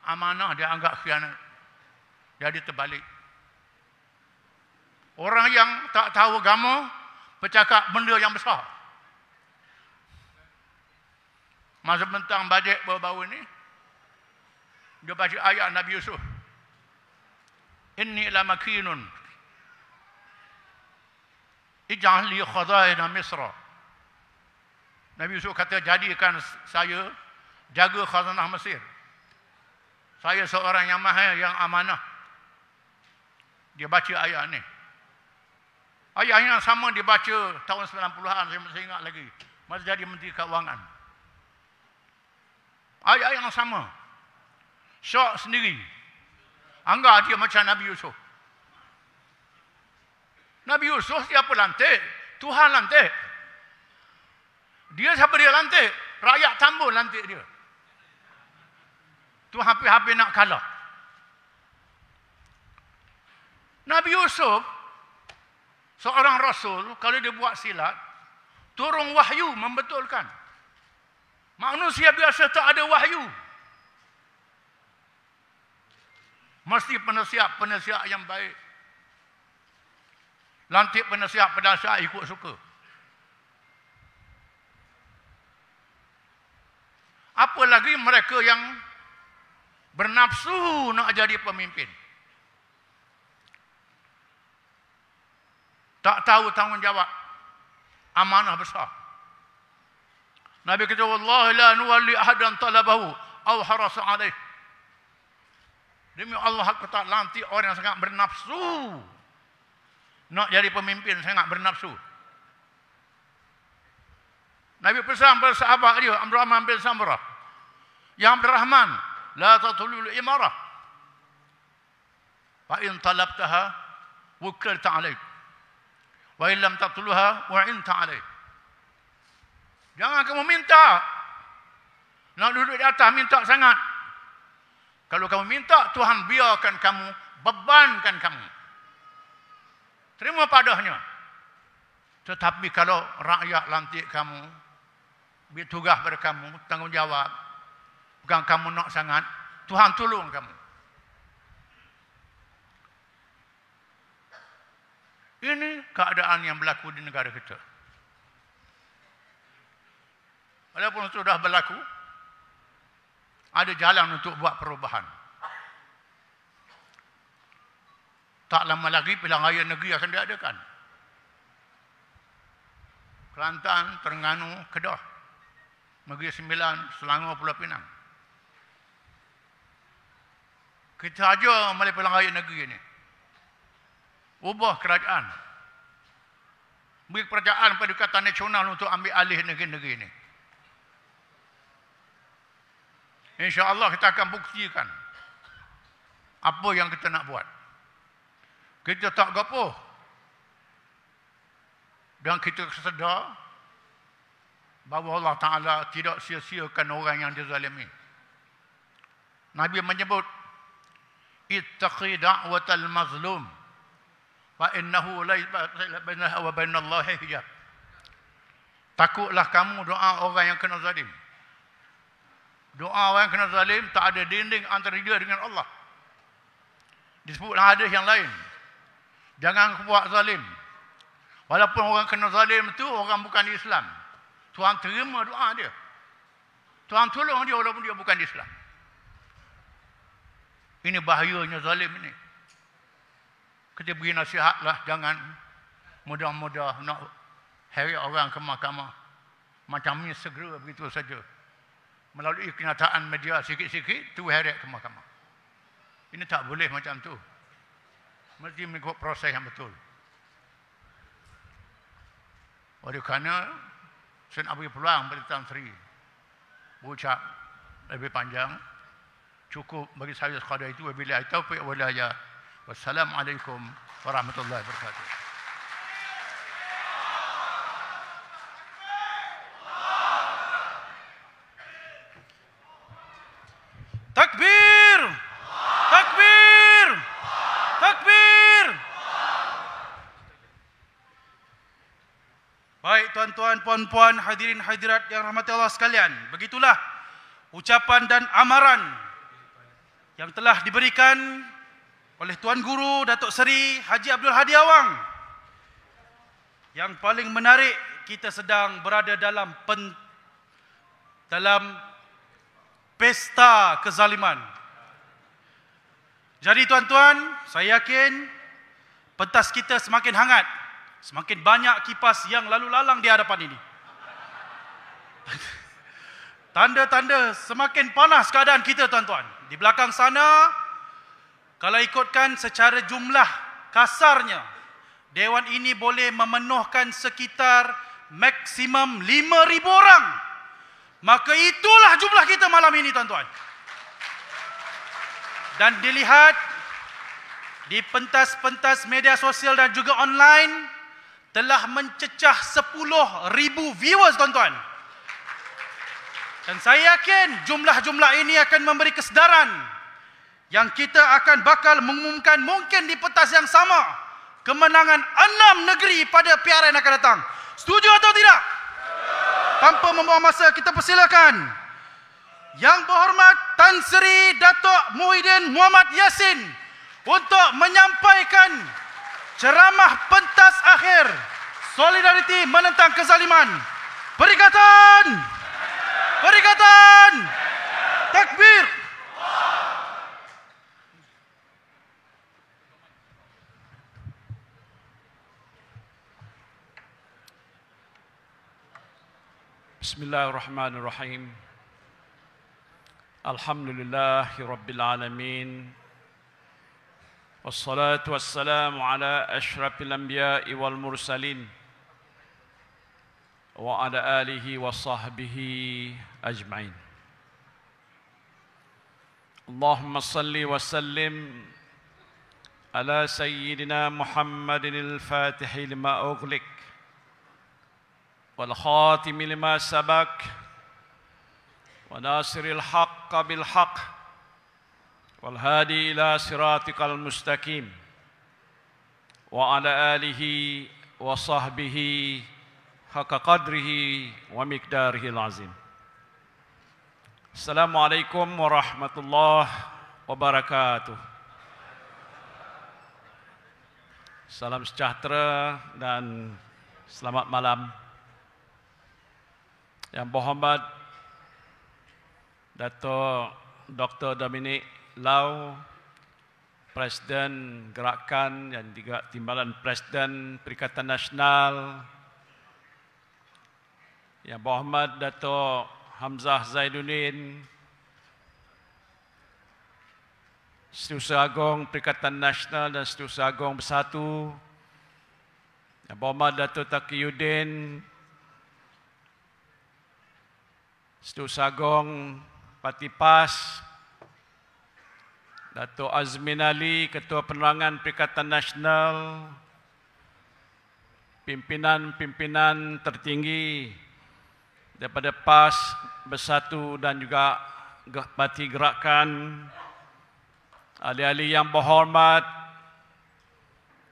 amanah dianggap khianat. Jadi terbalik. Orang yang tak tahu agama bercakap benda yang besar. Masa bentang bajet baru-baru ini, dia baca ayat Nabi Yusuf. Inni la makinun ij'al li khaza'ina Misra. Nabi Yusuf kata, jadikan saya jaga khazanah Mesir. Saya seorang yang mahal, yang amanah. Dia baca ayat ni. Ayat yang sama dibaca tahun 90-an, saya masih ingat lagi. Masa jadi Menteri Keuangan. Ayat yang sama. Syok sendiri. Anggap dia macam Nabi Yusuf. Nabi Yusuf siapa lantik? Tuhan lantik. Dia siapa dia lantik? Rakyat tambun lantik dia. Tu hampir-hampir nak kalah. Nabi Yusuf, seorang Rasul, kalau dia buat silat, turun wahyu membetulkan. Manusia biasa tak ada wahyu. Mesti penasihat yang baik. Lantik penasihat ikut suka. Apa lagi mereka yang bernafsu nak jadi pemimpin. Tak tahu tanggungjawab. Amanah besar. Nabi kata, "Wallahi la nuwalli ahadan talabahu aw harasa alaih." Demi Allah, aku tak lantik orang yang sangat bernafsu. Nak jadi pemimpin sangat bernafsu. Nabi pesan pada sahabat dia, Abdurrahman bin Samurah. Ya Abdurrahman, la tatulul imarah. Fa in talabtaha wukilta alaik. Wa in lam tatluha wa'inta alaik. Jangan kamu minta. Nak duduk di atas minta sangat. Kalau kamu minta, Tuhan biarkan kamu, bebankan kamu. Terima padanya. Tetapi kalau rakyat lantik kamu, beri tugas pada kamu, tanggungjawab, bukan kamu nak sangat, Tuhan tolong kamu. Ini keadaan yang berlaku di negara kita. Walaupun sudah berlaku, ada jalan untuk buat perubahan. Tak lama lagi pilihan raya negeri akan diadakan. Kelantan, Terengganu, Kedah, Negeri Sembilan, Selangor, Pulau Pinang. Kita aja melalui pilihan raya negeri ini. Ubah kerajaan. Beri kerajaan pada Pakatan Nasional untuk ambil alih negeri-negeri ini. InsyaAllah kita akan buktikan apa yang kita nak buat. Kita tak gapo. Dan kita sedar bahawa Allah Ta'ala tidak sia-siakan orang yang dizalimi. Nabi menyebut, ittaqi da'watal mazlum fa innahu laysa bainahu wa bainallahi hijab. Takutlah kamu doa orang yang kena zalim. Doa orang yang kena zalim tak ada dinding antara dia dengan Allah. Disebut dalam hadis yang lain, jangan buat zalim. Walaupun orang kena zalim itu orang bukan Islam, Tuhan terima doa dia. Tuhan tolong dia walaupun dia bukan Islam. Ini bahayanya zalim ini. Kita beri nasihatlah, jangan mudah-mudah nak heret orang ke mahkamah. Macam ni segera begitu saja. Melalui kenyataan media sikit-sikit, tu heret ke mahkamah. Ini tak boleh macam tu. Mesti mengikut proses yang betul. Oleh kerana saya nak beri peluang pada Tan Sri berucap lebih panjang. Cukup bagi saya sekadar itu. Wabillahi taufiq wal hidayah. Wassalamualaikum warahmatullahi wabarakatuh. Takbir! Takbir! Takbir! Baik tuan-tuan, puan-puan, hadirin hadirat yang rahmati Allah sekalian, begitulah ucapan dan amaran yang telah diberikan oleh Tuan Guru Datuk Seri Haji Abdul Hadi Awang. Yang paling menarik, kita sedang berada dalam pesta kezaliman. Jadi tuan-tuan, saya yakin pentas kita semakin hangat, semakin banyak kipas yang lalu lalang di hadapan ini. Tanda-tanda semakin panas keadaan kita tuan-tuan. Di belakang sana, kalau ikutkan secara jumlah kasarnya, dewan ini boleh memenuhkan sekitar maksimum 5,000 orang. Maka itulah jumlah kita malam ini tuan-tuan. Dan dilihat di pentas-pentas media sosial dan juga online, telah mencecah 10,000 viewers tuan-tuan. Dan saya yakin jumlah-jumlah ini akan memberi kesedaran yang kita akan bakal mengumumkan mungkin di pentas yang sama kemenangan 6 negeri pada PRN akan datang. Setuju atau tidak? Tanpa membuang masa, kita persilakan Yang Berhormat Tan Sri Datuk Muhyiddin Muhammad Yassin untuk menyampaikan ceramah pentas akhir Solidariti Menentang Kezaliman. Perikatan! Perikatan! Takbir! Bismillahirrahmanirrahim. Alhamdulillahi Rabbil Alamin. Wassalatu wassalamu ala ashrafil anbiya'i wal mursalin wa ala alihi wa sahbihi ajma'in. Allahumma salli wa sallim ala sayyidina Muhammadin al-Fatihi lima ughliq wal khatimi lima sabaq wa nasiril haqqa bil haqq wal hadi ila siratikal mustaqim wa ala alihi wa sahbihi haqqa qadrihi wa miqdarihi azim. Assalamualaikum warahmatullahi wabarakatuh. Salam sejahtera dan selamat malam. Yang berhormat Dato' Dr. Dominic Lau, Presiden Gerakan dan juga Timbalan Presiden Perikatan Nasional. Yang berhormat Dato' Hamzah Zaiduddin, Setiausaha Agung Perikatan Nasional dan Setiausaha Agung Bersatu. Yang berhormat Dato' Taqiyuddin, Setiausaha Agung Parti PAS. Dato' Azmin Ali, Ketua Penerangan Perikatan Nasional. Pimpinan-pimpinan tertinggi daripada PAS, Bersatu dan juga Parti Gerakan. Ahli-ahli yang berhormat,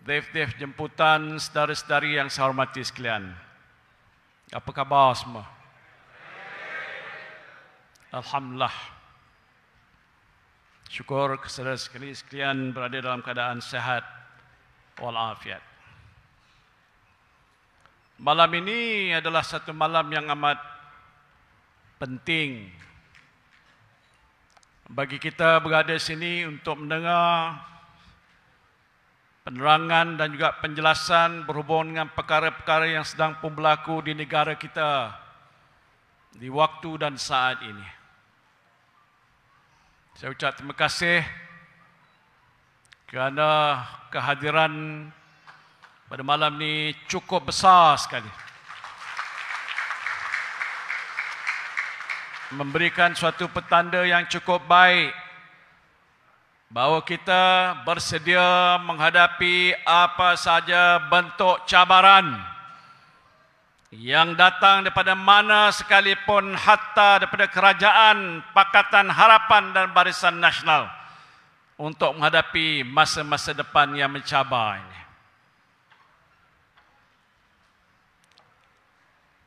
def-def jemputan, saudara-saudari yang saya hormati sekalian. Apa khabar semua? Alhamdulillah. Syukur saudara sekalian berada dalam keadaan sehat walafiat. Malam ini adalah satu malam yang amat penting bagi kita berada di sini untuk mendengar penerangan dan juga penjelasan berhubung dengan perkara-perkara yang sedang pun berlaku di negara kita di waktu dan saat ini. Saya ucap terima kasih kerana kehadiran pada malam ini cukup besar sekali. Memberikan suatu petanda yang cukup baik bahawa kita bersedia menghadapi apa saja bentuk cabaran yang datang daripada mana sekalipun, hatta daripada kerajaan, Pakatan Harapan dan Barisan Nasional untuk menghadapi masa-masa depan yang mencabar ini.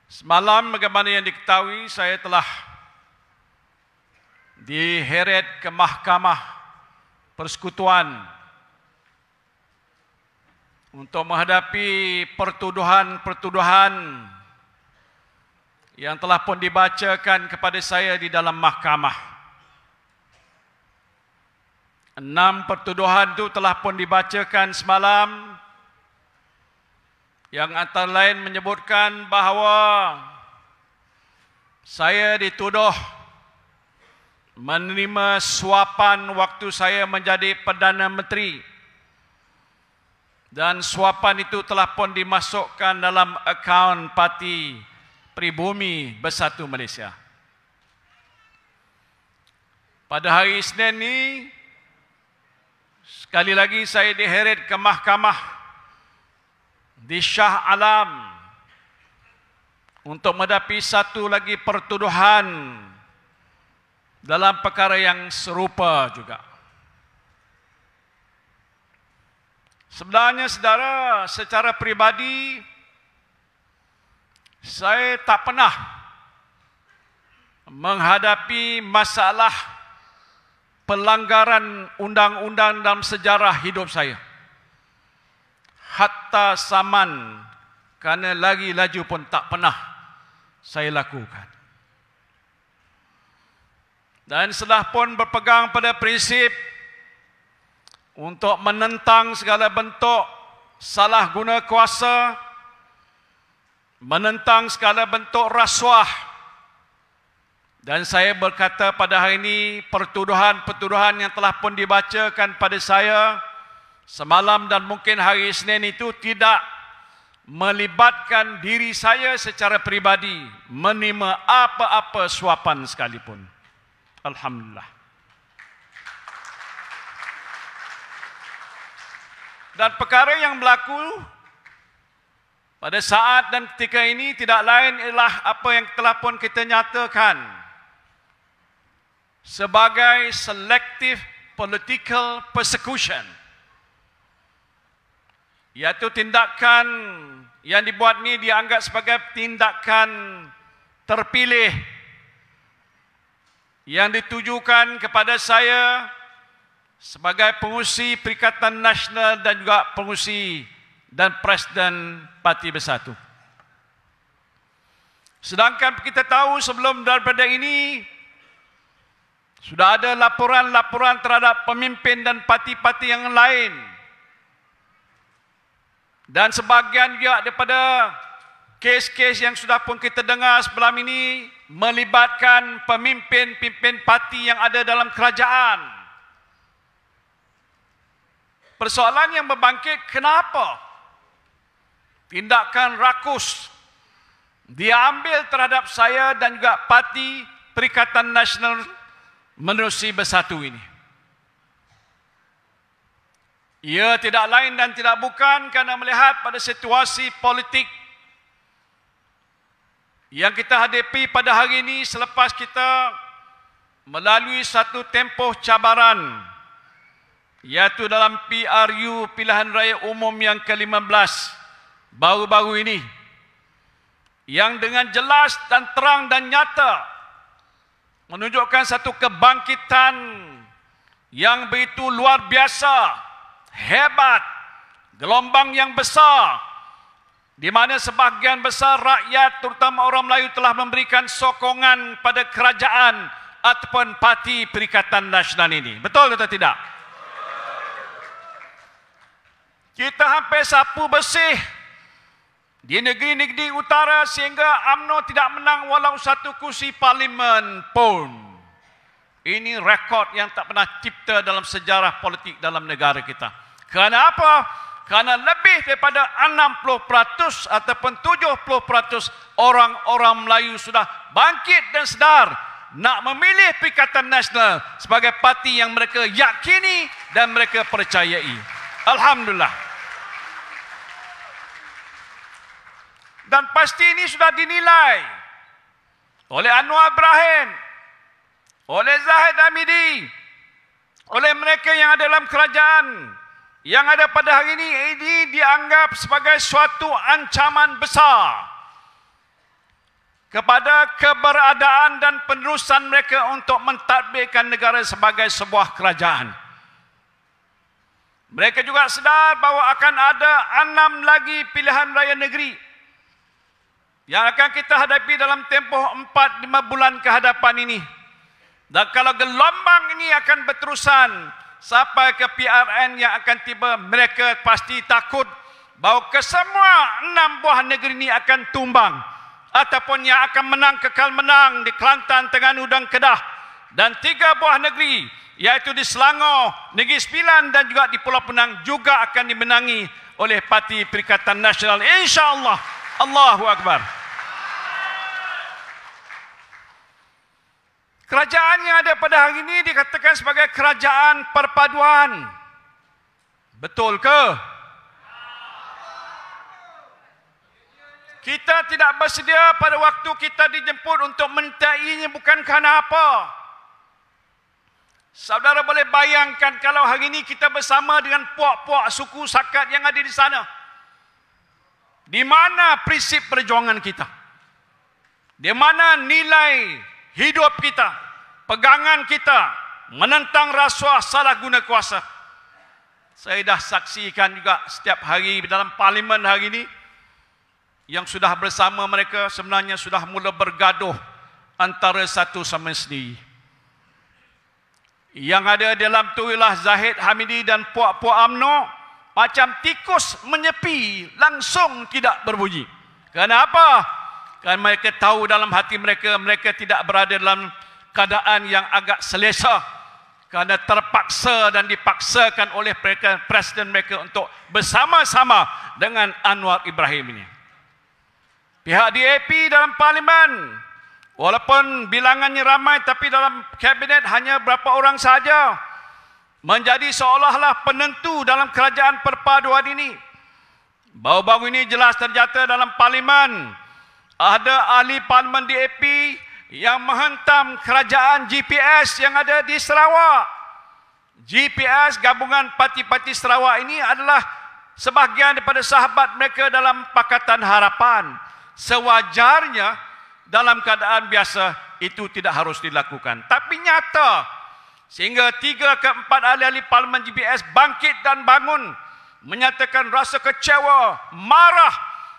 Semalam bagaimana yang diketahui, saya telah diheret ke Mahkamah Persekutuan untuk menghadapi pertuduhan-pertuduhan yang telah pun dibacakan kepada saya di dalam mahkamah. 6 pertuduhan itu telah pun dibacakan semalam, yang antara lain menyebutkan bahawa saya dituduh menerima suapan waktu saya menjadi Perdana Menteri, dan suapan itu telah pun dimasukkan dalam akaun Parti Pribumi Bersatu Malaysia. Pada hari Isnin ini, sekali lagi saya diheret ke mahkamah di Shah Alam untuk menghadapi satu lagi pertuduhan dalam perkara yang serupa juga. Sebenarnya saudara, secara peribadi saya tak pernah menghadapi masalah pelanggaran undang-undang dalam sejarah hidup saya. Hatta zaman, kerana lagi laju pun tak pernah saya lakukan. Dan setelah pun berpegang pada prinsip untuk menentang segala bentuk salah guna kuasa, menentang segala bentuk rasuah, Dan saya berkata pada hari ini, pertuduhan-pertuduhan yang telah pun dibacakan pada saya semalam dan mungkin hari Isnin itu tidak melibatkan diri saya secara pribadi menerima apa-apa suapan sekalipun. Alhamdulillah. Dan perkara yang berlaku pada saat dan ketika ini tidak lain ialah apa yang telah pun kita nyatakan sebagai selective political persecution, iaitu tindakan yang dibuat ni dianggap sebagai tindakan terpilih yang ditujukan kepada saya sebagai pengurusi Perikatan Nasional dan juga pengurusi dan Presiden Parti Bersatu. Sedangkan kita tahu sebelum daripada ini sudah ada laporan-laporan terhadap pemimpin dan parti-parti yang lain. Dan sebahagian juga daripada kes-kes yang sudah pun kita dengar sebelum ini melibatkan pemimpin-pemimpin parti yang ada dalam kerajaan. Persoalan yang berbangkit, kenapa tindakan rakus diambil terhadap saya dan juga Parti Perikatan Nasional Menerusi Bersatu ini? Ia tidak lain dan tidak bukan kerana melihat pada situasi politik yang kita hadapi pada hari ini selepas kita melalui satu tempoh cabaran, iaitu dalam PRU Pilihan Raya Umum yang ke-15 baru-baru ini, yang dengan jelas dan terang dan nyata menunjukkan satu kebangkitan yang begitu luar biasa, hebat, gelombang yang besar, di mana sebahagian besar rakyat terutama orang Melayu telah memberikan sokongan pada kerajaan ataupun Parti Perikatan Nasional ini. Betul atau tidak? Kita hampir sapu bersih di negeri-negeri utara sehingga UMNO tidak menang walau satu kursi parlimen pun. Ini rekod yang tak pernah cipta dalam sejarah politik dalam negara kita. Kerana apa? Kerana lebih daripada 60% ataupun 70% orang-orang Melayu sudah bangkit dan sedar nak memilih Perikatan Nasional sebagai parti yang mereka yakini dan mereka percayai. Alhamdulillah. Dan pasti ini sudah dinilai oleh Anwar Ibrahim, oleh Zahid Hamidi, oleh mereka yang ada dalam kerajaan, yang ada pada hari ini dianggap sebagai suatu ancaman besar kepada keberadaan dan penerusan mereka untuk mentadbirkan negara sebagai sebuah kerajaan. Mereka juga sedar bahawa akan ada 6 lagi pilihan raya negeri yang akan kita hadapi dalam tempoh 4-5 bulan kehadapan ini. Dan kalau gelombang ini akan berterusan sampai ke PRN yang akan tiba, mereka pasti takut bahawa kesemua 6 buah negeri ini akan tumbang, ataupun yang akan menang kekal menang di Kelantan, Terengganu dan Kedah, dan 3 buah negeri iaitu di Selangor, Negeri Sembilan dan juga di Pulau Penang juga akan dimenangi oleh Parti Perikatan Nasional, insya-Allah. Allahu Akbar. Kerajaan yang ada pada hari ini dikatakan sebagai kerajaan perpaduan. Betul ke? Kita tidak bersedia pada waktu kita dijemput untuk mentainya bukan kerana apa. Saudara boleh bayangkan kalau hari ini kita bersama dengan puak-puak suku Sakat yang ada di sana. Di mana prinsip perjuangan kita? Di mana nilai hidup kita, pegangan kita menentang rasuah, salah guna kuasa? Saya dah saksikan juga setiap hari dalam parlimen hari ini yang sudah bersama mereka sebenarnya sudah mula bergaduh antara satu sama sendiri. Yang ada dalam tu ialah Zahid Hamidi dan puak-puak UMNO macam tikus menyepi, langsung tidak berbunyi. Kenapa? Kerana mereka tahu dalam hati mereka, mereka tidak berada dalam keadaan yang agak selesa. Kerana terpaksa dan dipaksakan oleh mereka, presiden mereka untuk bersama-sama dengan Anwar Ibrahim ini. Pihak DAP dalam parlimen, walaupun bilangannya ramai, tapi dalam kabinet hanya berapa orang sahaja, menjadi seolah-olah penentu dalam kerajaan perpaduan ini. Baru-baru ini jelas ternyata dalam parlimen, ada ahli parlimen DAP yang menghentam kerajaan GPS yang ada di Sarawak. GPS, gabungan parti-parti Sarawak ini adalah sebahagian daripada sahabat mereka dalam Pakatan Harapan. Sewajarnya dalam keadaan biasa itu tidak harus dilakukan. Tapi nyata sehingga 3 ke 4 ahli-ahli parlimen GPS bangkit dan bangun, menyatakan rasa kecewa, marah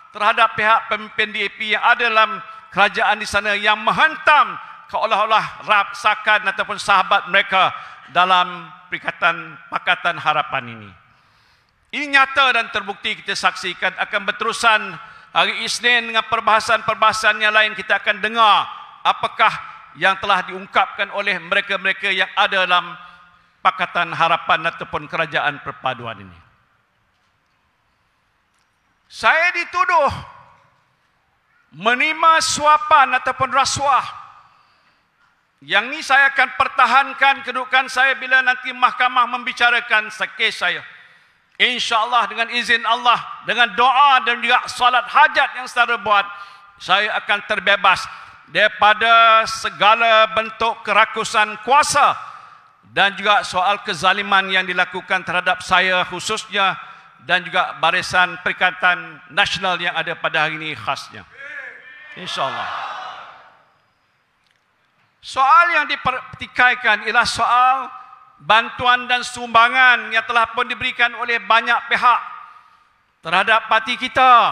terhadap pihak pemimpin DAP yang ada dalam kerajaan di sana yang menghentam seolah-olah rasakan ataupun sahabat mereka dalam Pakatan Harapan ini. Ini nyata dan terbukti, kita saksikan akan berterusan hari Isnin dengan perbahasan-perbahasan yang lain. Kita akan dengar apakah yang telah diungkapkan oleh mereka-mereka yang ada dalam Pakatan Harapan ataupun kerajaan perpaduan ini. Saya dituduh menerima suapan ataupun rasuah. Yang ni saya akan pertahankan kedudukan saya bila nanti mahkamah membicarakan kes saya. InsyaAllah dengan izin Allah, dengan doa dan juga salat hajat yang saudara buat, saya akan terbebas daripada segala bentuk kerakusan kuasa dan juga soal kezaliman yang dilakukan terhadap saya khususnya dan juga Barisan Perikatan Nasional yang ada pada hari ini khasnya. InsyaAllah. Soal yang dipertikaikan ialah soal bantuan dan sumbangan yang telah pun diberikan oleh banyak pihak terhadap parti kita.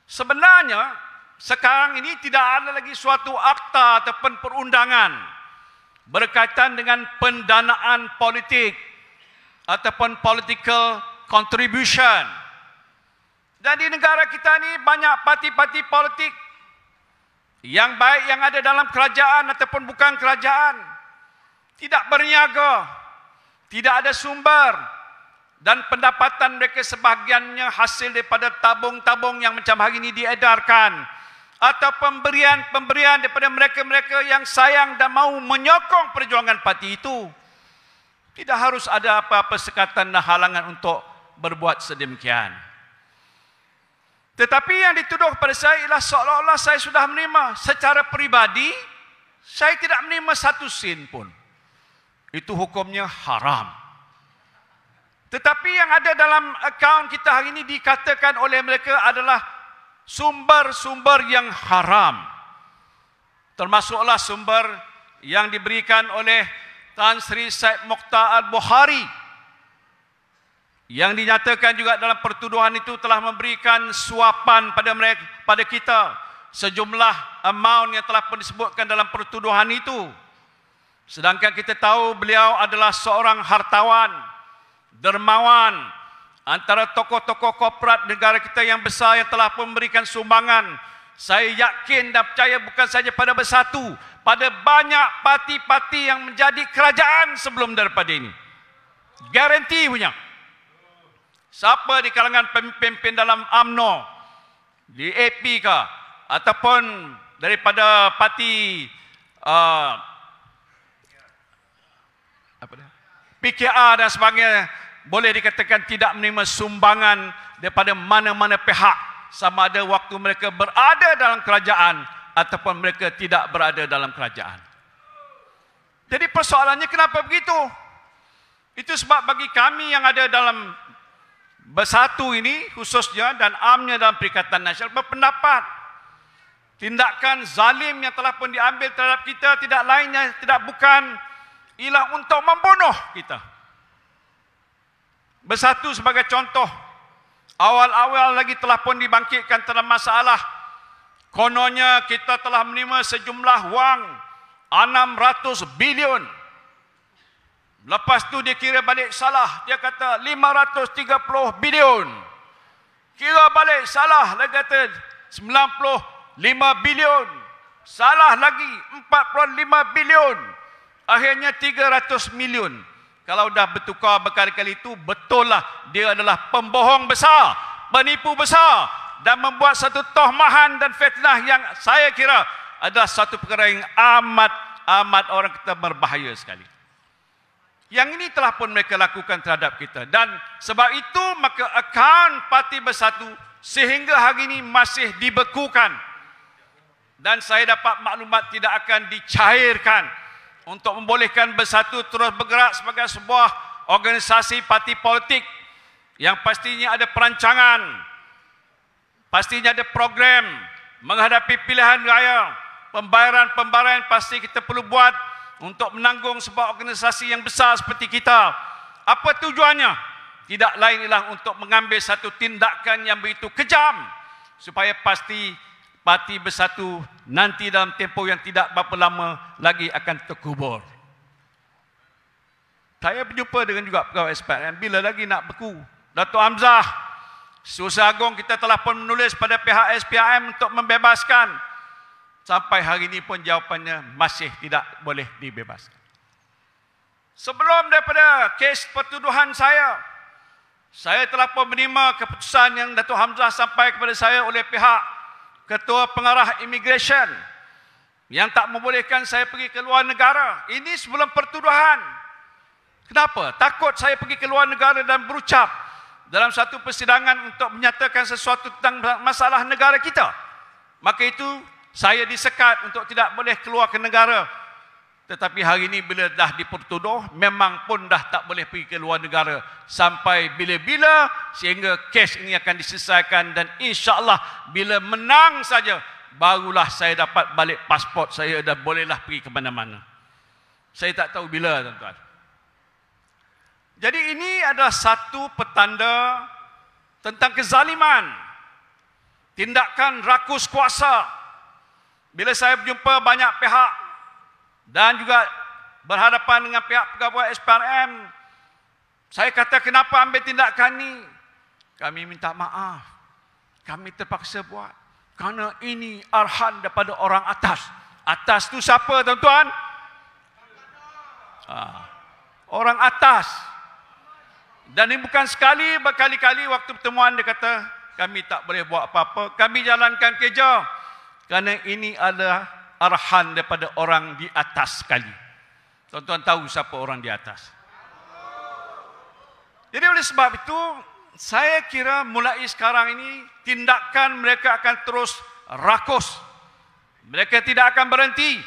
Sebenarnya sekarang ini tidak ada lagi suatu akta ataupun perundangan berkaitan dengan pendanaan politik ataupun political contribution. Dan di negara kita ini banyak parti-parti politik yang baik yang ada dalam kerajaan ataupun bukan kerajaan, tidak berniaga, tidak ada sumber, dan pendapatan mereka sebahagiannya hasil daripada tabung-tabung yang macam hari ini diedarkan, atau pemberian-pemberian daripada mereka-mereka yang sayang dan mahu menyokong perjuangan parti itu. Tidak harus ada apa-apa sekatan dan halangan untuk berbuat sedemikian. Tetapi yang dituduh kepada saya ialah seolah-olah saya sudah menerima. Secara peribadi, saya tidak menerima satu sen pun. Itu hukumnya haram. Tetapi yang ada dalam akaun kita hari ini dikatakan oleh mereka adalah sumber-sumber yang haram. Termasuklah sumber yang diberikan oleh Tan Sri Syed Mokhtar Al-Bukhari, yang dinyatakan juga dalam pertuduhan itu telah memberikan suapan pada mereka, pada kita, sejumlah amount yang telah pun disebutkan dalam pertuduhan itu. Sedangkan kita tahu beliau adalah seorang hartawan, dermawan, antara tokoh-tokoh korporat negara kita yang besar yang telah pun memberikan sumbangan. Saya yakin dan percaya bukan saja pada Bersatu, pada banyak parti-parti yang menjadi kerajaan sebelum daripada ini. Garanti punya. Siapa di kalangan pemimpin dalam UMNO, di AP ke, ataupun daripada parti PKR dan sebagainya, boleh dikatakan tidak menerima sumbangan daripada mana-mana pihak, sama ada waktu mereka berada dalam kerajaan ataupun mereka tidak berada dalam kerajaan. Jadi persoalannya kenapa begitu? Itu sebab bagi kami yang ada dalam Bersatu ini khususnya dan UMNO dalam Perikatan Nasional berpendapat tindakan zalim yang telah pun diambil terhadap kita tidak lainnya, tidak bukan ialah untuk membunuh kita. Bersatu sebagai contoh, awal-awal lagi telah pun dibangkitkan dalam masalah. Kononnya kita telah menerima sejumlah wang 600 bilion. Lepas tu dia kira balik salah. Dia kata 530 bilion. Kira balik salah. Dia kata 95 bilion. Salah lagi 45 bilion. Akhirnya 300 milion. Kalau dah bertukar berkali-kali itu, betul lah dia adalah pembohong besar, penipu besar dan membuat satu tohmahan dan fitnah yang saya kira adalah satu perkara yang amat orang kita berbahaya sekali. Yang ini telah pun mereka lakukan terhadap kita, dan sebab itu maka akaun Parti Bersatu sehingga hari ini masih dibekukan, dan saya dapat maklumat tidak akan dicairkan untuk membolehkan Bersatu terus bergerak sebagai sebuah organisasi parti politik yang pastinya ada perancangan, pastinya ada program menghadapi pilihan raya. Pembayaran pasti kita perlu buat untuk menanggung sebuah organisasi yang besar seperti kita. Apa tujuannya? Tidak lain ialah untuk mengambil satu tindakan yang begitu kejam supaya pasti Parti Bersatu nanti dalam tempoh yang tidak berapa lama lagi akan terkubur. Saya berjumpa dengan juga pegawai SPRM, bila lagi nak beku. Datuk Hamzah, Susah Agung, kita telah pun menulis pada pihak SPRM untuk membebaskan. Sampai hari ini pun jawapannya masih tidak boleh dibebaskan. Sebelum daripada kes pertuduhan saya telah pun menerima keputusan yang Datuk Hamzah sampai kepada saya oleh pihak Ketua Pengarah Immigration yang tak membolehkan saya pergi ke luar negara. Ini sebelum pertuduhan. Kenapa? Takut saya pergi ke luar negara dan berucap dalam satu persidangan untuk menyatakan sesuatu tentang masalah negara kita. Maka itu saya disekat untuk tidak boleh keluar ke negara. Tetapi hari ini bila dah dipertuduh, memang pun dah tak boleh pergi ke luar negara. Sampai bila-bila sehingga kes ini akan diselesaikan, dan insya-Allah bila menang saja, barulah saya dapat balik pasport saya dan bolehlah pergi ke mana-mana. Saya tak tahu bila, tuan-tuan. Jadi ini adalah satu petanda tentang kezaliman, tindakan rakus kuasa. Bila saya berjumpa banyak pihak dan juga berhadapan dengan pihak pegawai SPRM, saya kata, kenapa ambil tindakan ni? Kami minta maaf. Kami terpaksa buat. Kerana ini arahan daripada orang atas. Atas tu siapa, tuan-tuan? Orang atas. Dan ini bukan sekali, berkali-kali waktu pertemuan dia kata, kami tak boleh buat apa-apa. Kami jalankan kerja. Kerana ini adalah arahan daripada orang di atas sekali. Tuan-tuan tahu siapa orang di atas. Jadi oleh sebab itu, saya kira mulai sekarang ini, tindakan mereka akan terus rakus. Mereka tidak akan berhenti.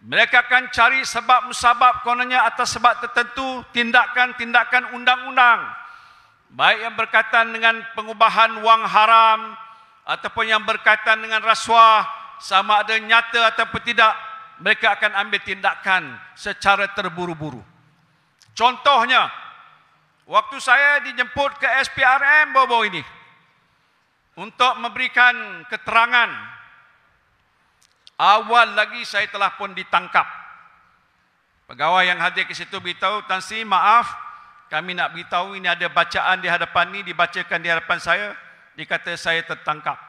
Mereka akan cari sebab musabab, kononnya atas sebab tertentu, tindakan-tindakan undang-undang. Baik yang berkaitan dengan pengubahan wang haram, ataupun yang berkaitan dengan rasuah, sama ada nyata ataupun tidak, mereka akan ambil tindakan secara terburu-buru. Contohnya, waktu saya dijemput ke SPRM baru-baru ini untuk memberikan keterangan, awal lagi saya telah pun ditangkap. Pegawai yang hadir ke situ beritahu, Tan Sri, maaf, kami nak beritahu ini ada bacaan di hadapan ni, dibacakan di hadapan saya, dikata saya tertangkap.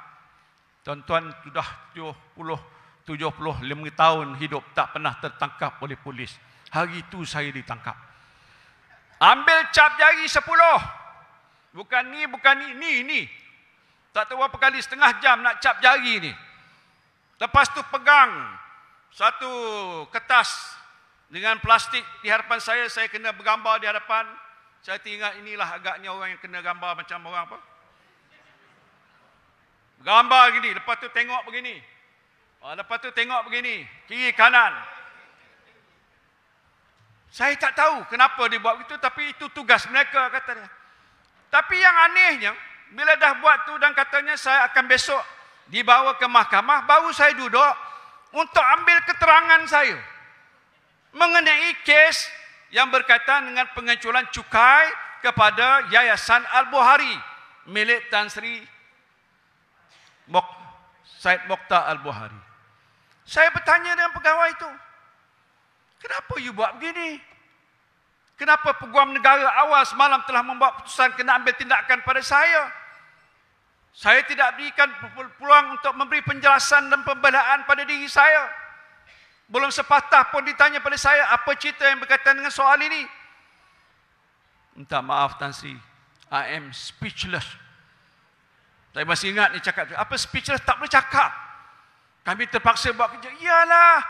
Tuan-tuan, sudah 75 tahun hidup tak pernah tertangkap oleh polis. Hari itu saya ditangkap. Ambil cap jari 10. Bukan ni. Tak tahu berapa kali, setengah jam nak cap jari ni. Lepas tu pegang satu kertas dengan plastik di hadapan saya kena bergambar di hadapan. Saya teringat inilah agaknya orang yang kena gambar macam orang apa? Gambar gini, lepas tu tengok begini. Lepas tu tengok begini, kiri kanan. Saya tak tahu kenapa dia buat begitu, tapi itu tugas mereka, kata dia. Tapi yang anehnya, bila dah buat tu dan katanya saya akan besok dibawa ke mahkamah, baru saya duduk untuk ambil keterangan saya mengenai kes yang berkaitan dengan pengecualian cukai kepada Yayasan Al-Bukhari milik Tan Sri Syed Mokhtar Al-Bukhari. Saya bertanya dengan pegawai itu, kenapa you buat begini? Kenapa Peguam Negara awal semalam telah membuat keputusan kena ambil tindakan pada saya? Saya tidak berikan peluang untuk memberi penjelasan dan pembelaan pada diri saya. Belum sepatah pun ditanya pada saya apa cerita yang berkaitan dengan soal ini. Minta maaf Tan Sri, I am speechless. Saya masih ingat ni cakap, apa speechless, tak boleh cakap. Kami terpaksa buat kerja. Iyalah,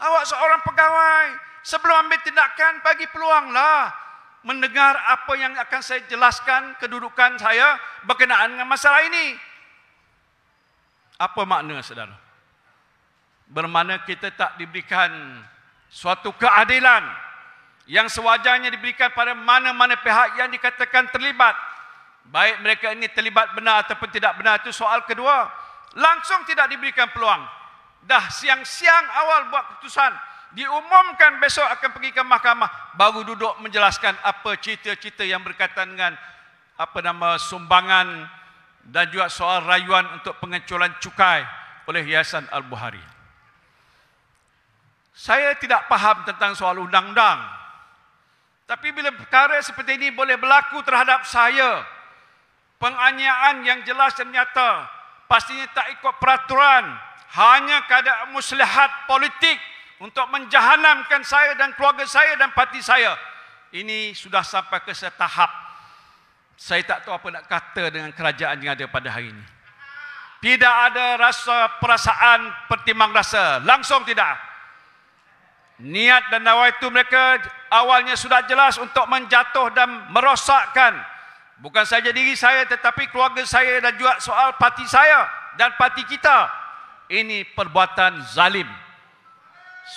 awak seorang pegawai, sebelum ambil tindakan, bagi peluanglah mendengar apa yang akan saya jelaskan kedudukan saya berkenaan dengan masalah ini. Apa makna, saudara? Bermakna kita tak diberikan suatu keadilan yang sewajarnya diberikan pada mana-mana pihak yang dikatakan terlibat. Baik mereka ini terlibat benar ataupun tidak benar, itu soal kedua. Langsung tidak diberikan peluang. Dah siang-siang awal buat keputusan, diumumkan besok akan pergi ke mahkamah, baru duduk menjelaskan apa cerita-cerita yang berkaitan dengan sumbangan dan juga soal rayuan untuk pengecualian cukai oleh Yayasan Al-Bukhari. Saya tidak faham tentang soal undang-undang. Tapi bila perkara seperti ini boleh berlaku terhadap saya, penganiayaan yang jelas dan nyata, pastinya tak ikut peraturan, hanya keadaan maslahat politik untuk menjahanamkan saya dan keluarga saya dan parti saya. Ini sudah sampai ke setahap saya tak tahu apa nak kata dengan kerajaan yang ada pada hari ini. Tidak ada rasa perasaan pertimbang rasa, langsung tidak. Niat dan nawaitu mereka awalnya sudah jelas untuk menjatuh dan merosakkan bukan saja diri saya tetapi keluarga saya dan juga soal parti saya dan parti kita. Ini perbuatan zalim.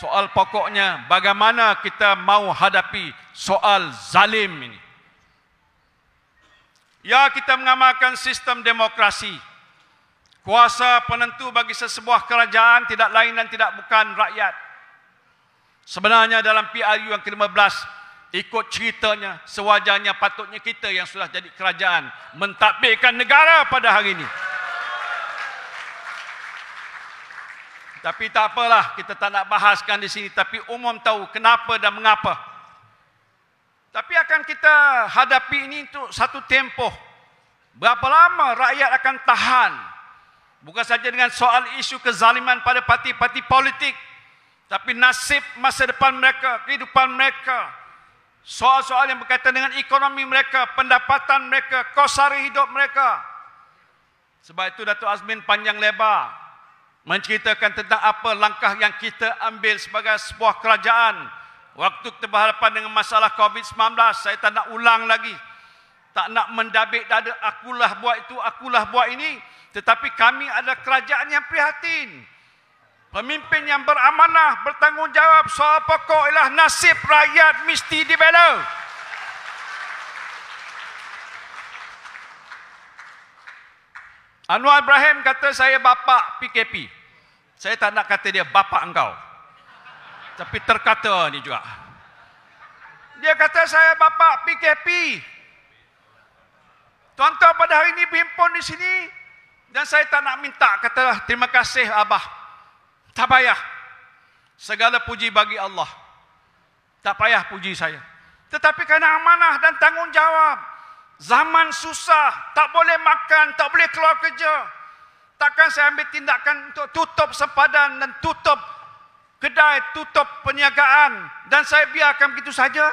Soal pokoknya bagaimana kita mau hadapi soal zalim ini. Ya, kita mengamalkan sistem demokrasi. Kuasa penentu bagi sesebuah kerajaan tidak lain dan tidak bukan rakyat. Sebenarnya dalam PRU yang ke-15, ikut ceritanya, sewajarnya patutnya kita yang sudah jadi kerajaan mentadbirkan negara pada hari ini. Tapi tak apalah, kita tak nak bahaskan di sini, tapi umum tahu kenapa dan mengapa. Tapi akan kita hadapi ini untuk satu tempoh. Berapa lama rakyat akan tahan? Bukan saja dengan soal isu kezaliman pada parti-parti politik, tapi nasib masa depan mereka, kehidupan mereka, soal-soal yang berkaitan dengan ekonomi mereka, pendapatan mereka, kos sara hidup mereka. Sebab itu Datuk Azmin panjang lebar menceritakan tentang apa langkah yang kita ambil sebagai sebuah kerajaan waktu kita berhadapan dengan masalah COVID-19. Saya tak nak ulang lagi, tak nak mendabik dada, akulah buat itu, akulah buat ini. Tetapi kami adalah kerajaan yang prihatin, pemimpin yang beramanah, bertanggungjawab. Soal pokok ialah nasib rakyat mesti dibela. Anwar Ibrahim kata saya bapa PKP. Saya tak nak kata dia bapa engkau, tapi terkata ni juga. Dia kata saya bapa PKP. Tuan-tuan pada hari ini berhimpun di sini, dan saya tak nak minta kata terima kasih Abah. Tak payah. Segala puji bagi Allah. Tak payah puji saya. Tetapi kerana amanah dan tanggungjawab, zaman susah, tak boleh makan, tak boleh keluar kerja, takkan saya ambil tindakan untuk tutup sempadan dan tutup kedai, tutup perniagaan, dan saya biarkan begitu saja?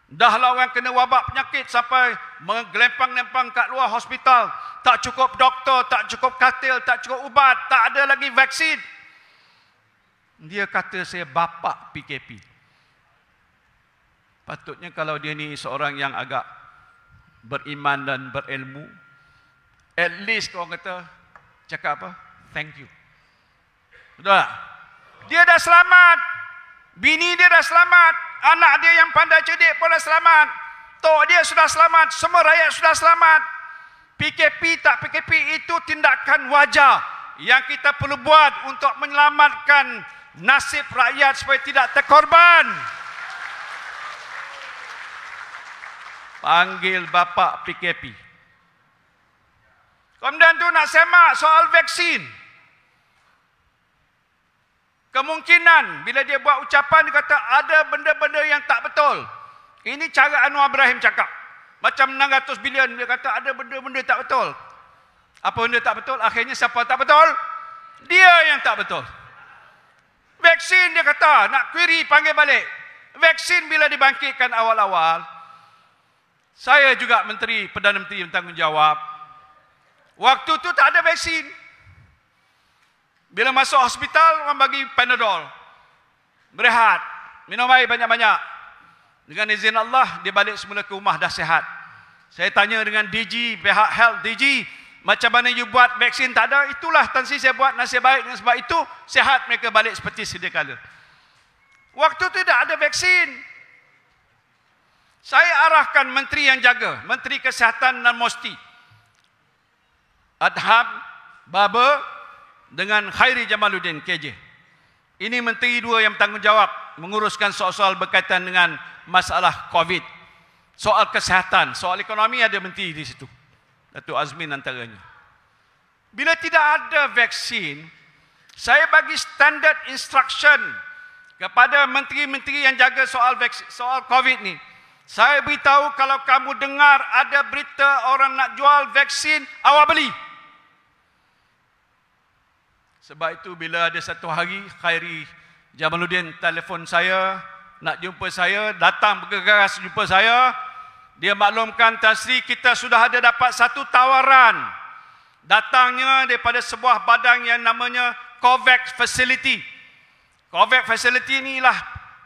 Dahlah orang kena wabak penyakit sampai menggelempang-lempang kat luar hospital. Tak cukup doktor, tak cukup katil, tak cukup ubat, tak ada lagi vaksin. Dia kata saya bapa PKP. Patutnya kalau dia ni seorang yang agak beriman dan berilmu, at least orang kata, cakap apa? Thank you. Betul tak? Dia dah selamat. Bini dia dah selamat. Anak dia yang pandai cerdik pun dah selamat. Tok dia sudah selamat. Semua rakyat sudah selamat. PKP tak PKP itu tindakan wajar yang kita perlu buat untuk menyelamatkan nasib rakyat supaya tidak terkorban. Panggil bapa PKP. Kemudian tu nak semak soal vaksin. Kemungkinan bila dia buat ucapan, dia kata ada benda-benda yang tak betul. Ini cara Anwar Ibrahim cakap. Macam 600 bilion, dia kata ada benda-benda tak betul. Apa benda tak betul? Akhirnya siapa tak betul? Dia yang tak betul. Vaksin dia kata, nak query panggil balik. Vaksin bila dibangkitkan awal-awal, saya juga Menteri, Perdana Menteri yang bertanggungjawab. Waktu tu tak ada vaksin. Bila masuk hospital, orang bagi Panadol. Berehat, minum air banyak-banyak. Dengan izin Allah, dia balik semula ke rumah dah sihat. Saya tanya dengan DG, pihak health DG, macam mana you buat vaksin? Tak ada. Itulah Tan Sri saya buat nasib baik. Dengan sebab itu, sihat mereka balik seperti sedia kala. Waktu tu tak ada vaksin. Saya arahkan menteri yang jaga, Menteri Kesihatan dan Mosti, Adham, Baba dengan Khairi Jamaluddin KJ. Ini menteri dua yang bertanggungjawab menguruskan soal-soal berkaitan dengan masalah COVID. Soal kesihatan, soal ekonomi ada menteri di situ. Datuk Azmin antaranya. Bila tidak ada vaksin, saya bagi standard instruction kepada menteri-menteri yang jaga soal vaksin, soal COVID ni. Saya beritahu kalau kamu dengar ada berita orang nak jual vaksin, awak beli. Sebab itu bila ada satu hari Khairi Jamaluddin telefon saya, nak jumpa saya, datang bergegas jumpa saya. Dia maklumkan, Tan Sri, kita sudah ada dapat satu tawaran. Datangnya daripada sebuah badan yang namanya COVAX Facility. COVAX Facility inilah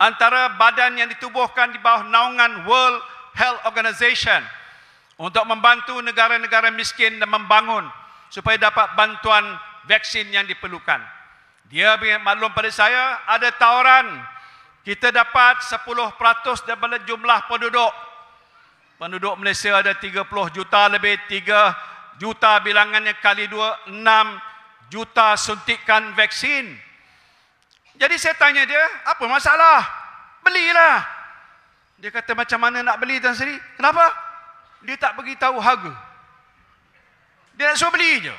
antara badan yang ditubuhkan di bawah naungan World Health Organization untuk membantu negara-negara miskin dan membangun supaya dapat bantuan vaksin yang diperlukan. Dia maklum pada saya, ada tawaran kita dapat 10% daripada jumlah penduduk. Penduduk Malaysia ada 30 juta lebih, 3 juta bilangannya kali 2, 6 juta suntikan vaksin. Jadi saya tanya dia, apa masalah? Belilah. Dia kata, macam mana nak beli, Tan Sri? Kenapa? Dia tak beritahu harga. Dia nak suruh beli je.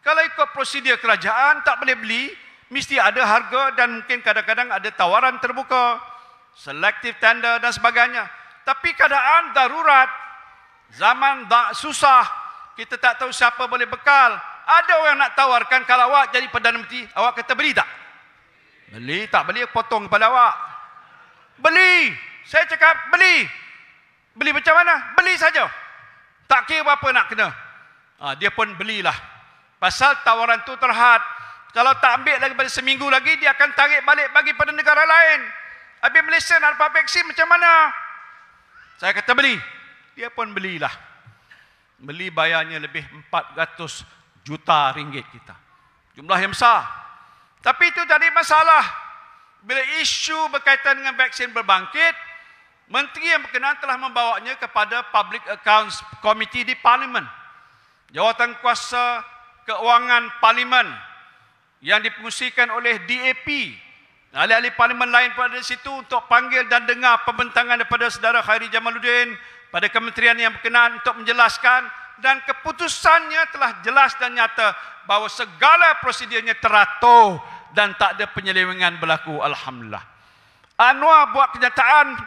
Kalau ikut prosedur kerajaan, tak boleh beli, mesti ada harga dan mungkin kadang-kadang ada tawaran terbuka, selective tender dan sebagainya. Tapi keadaan darurat, zaman susah, kita tak tahu siapa boleh bekal. Ada orang nak tawarkan, kalau awak jadi Perdana Menteri, awak kata beli tak? Beli, tak beli, potong kepada awak. Beli. Saya cakap beli. Beli macam mana? Beli saja. Tak kira berapa nak kena. Dia pun belilah. Pasal tawaran tu terhad. Kalau tak ambil lagi pada seminggu lagi, dia akan tarik balik bagi pada negara lain. Habis Malaysia nak dapat vaksin macam mana? Saya kata beli. Dia pun belilah. Beli bayarnya lebih 400 juta ringgit kita. Jumlah yang besar. Tapi itu jadi masalah. Bila isu berkaitan dengan vaksin berbangkit, menteri yang berkenaan telah membawanya kepada Public Accounts Committee di Parlimen. Jawatan kuasa keuangan Parlimen yang dipengusikan oleh DAP. Ahli-ahli parlimen lain pun ada di situ untuk panggil dan dengar pembentangan daripada saudara Khairi Jamaluddin pada kementerian yang berkenaan untuk menjelaskan, dan keputusannya telah jelas dan nyata bahawa segala prosedurnya teratur dan tak ada penyelewengan berlaku. Alhamdulillah. Anwar buat kenyataan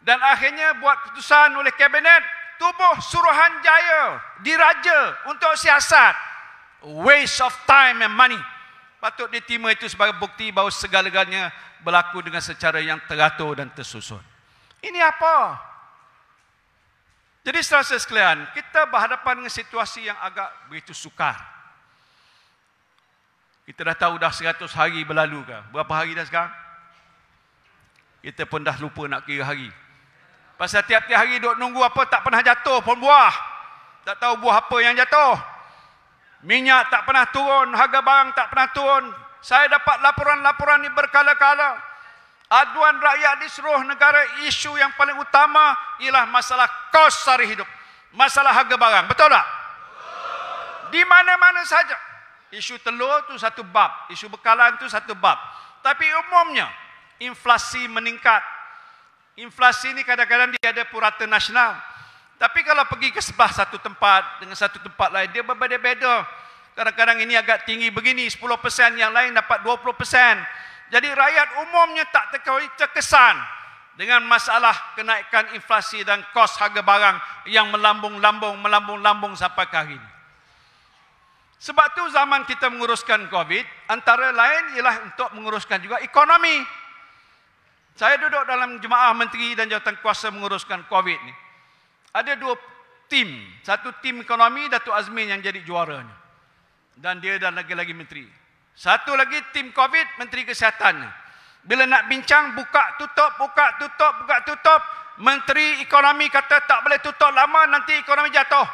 dan akhirnya buat keputusan oleh kabinet, tubuh Suruhanjaya diraja untuk siasat. Waste of time and money. Patut diterima itu sebagai bukti bahawa segala-galanya berlaku dengan secara yang teratur dan tersusun. Ini apa? Jadi saudara sekalian, kita berhadapan dengan situasi yang agak begitu sukar. Kita dah tahu dah 100 hari berlalu ke? Berapa hari dah sekarang? Kita pun dah lupa nak kira hari. Pasal tiap-tiap hari duk nunggu apa, tak pernah jatuh pun buah. Tak tahu buah apa yang jatuh. Minyak tak pernah turun, harga barang tak pernah turun. Saya dapat laporan-laporan ini berkala-kala. Aduan rakyat di seluruh negara, isu yang paling utama ialah masalah kos sara hidup. Masalah harga barang. Betul tak? Di mana-mana saja. Isu telur itu satu bab. Isu bekalan itu satu bab. Tapi umumnya, inflasi meningkat. Inflasi ini kadang-kadang dia ada purata nasional. Tapi kalau pergi ke sebelah satu tempat dengan satu tempat lain, dia berbeza-beza. Kadang-kadang ini agak tinggi begini, 10%, yang lain dapat 20%. Jadi rakyat umumnya tak terkesan dengan masalah kenaikan inflasi dan kos harga barang yang melambung-lambung sampai ke hari ini. Sebab tu zaman kita menguruskan COVID, antara lain ialah untuk menguruskan juga ekonomi. Saya duduk dalam jemaah menteri dan jawatan kuasa menguruskan COVID ni. Ada 2 tim. Satu tim ekonomi, Datuk Azmin yang jadi juaranya. Dan dia dan lagi-lagi menteri. Satu lagi tim COVID, Menteri Kesihatan. Bila nak bincang, buka tutup. Menteri Ekonomi kata tak boleh tutup lama, nanti ekonomi jatuh.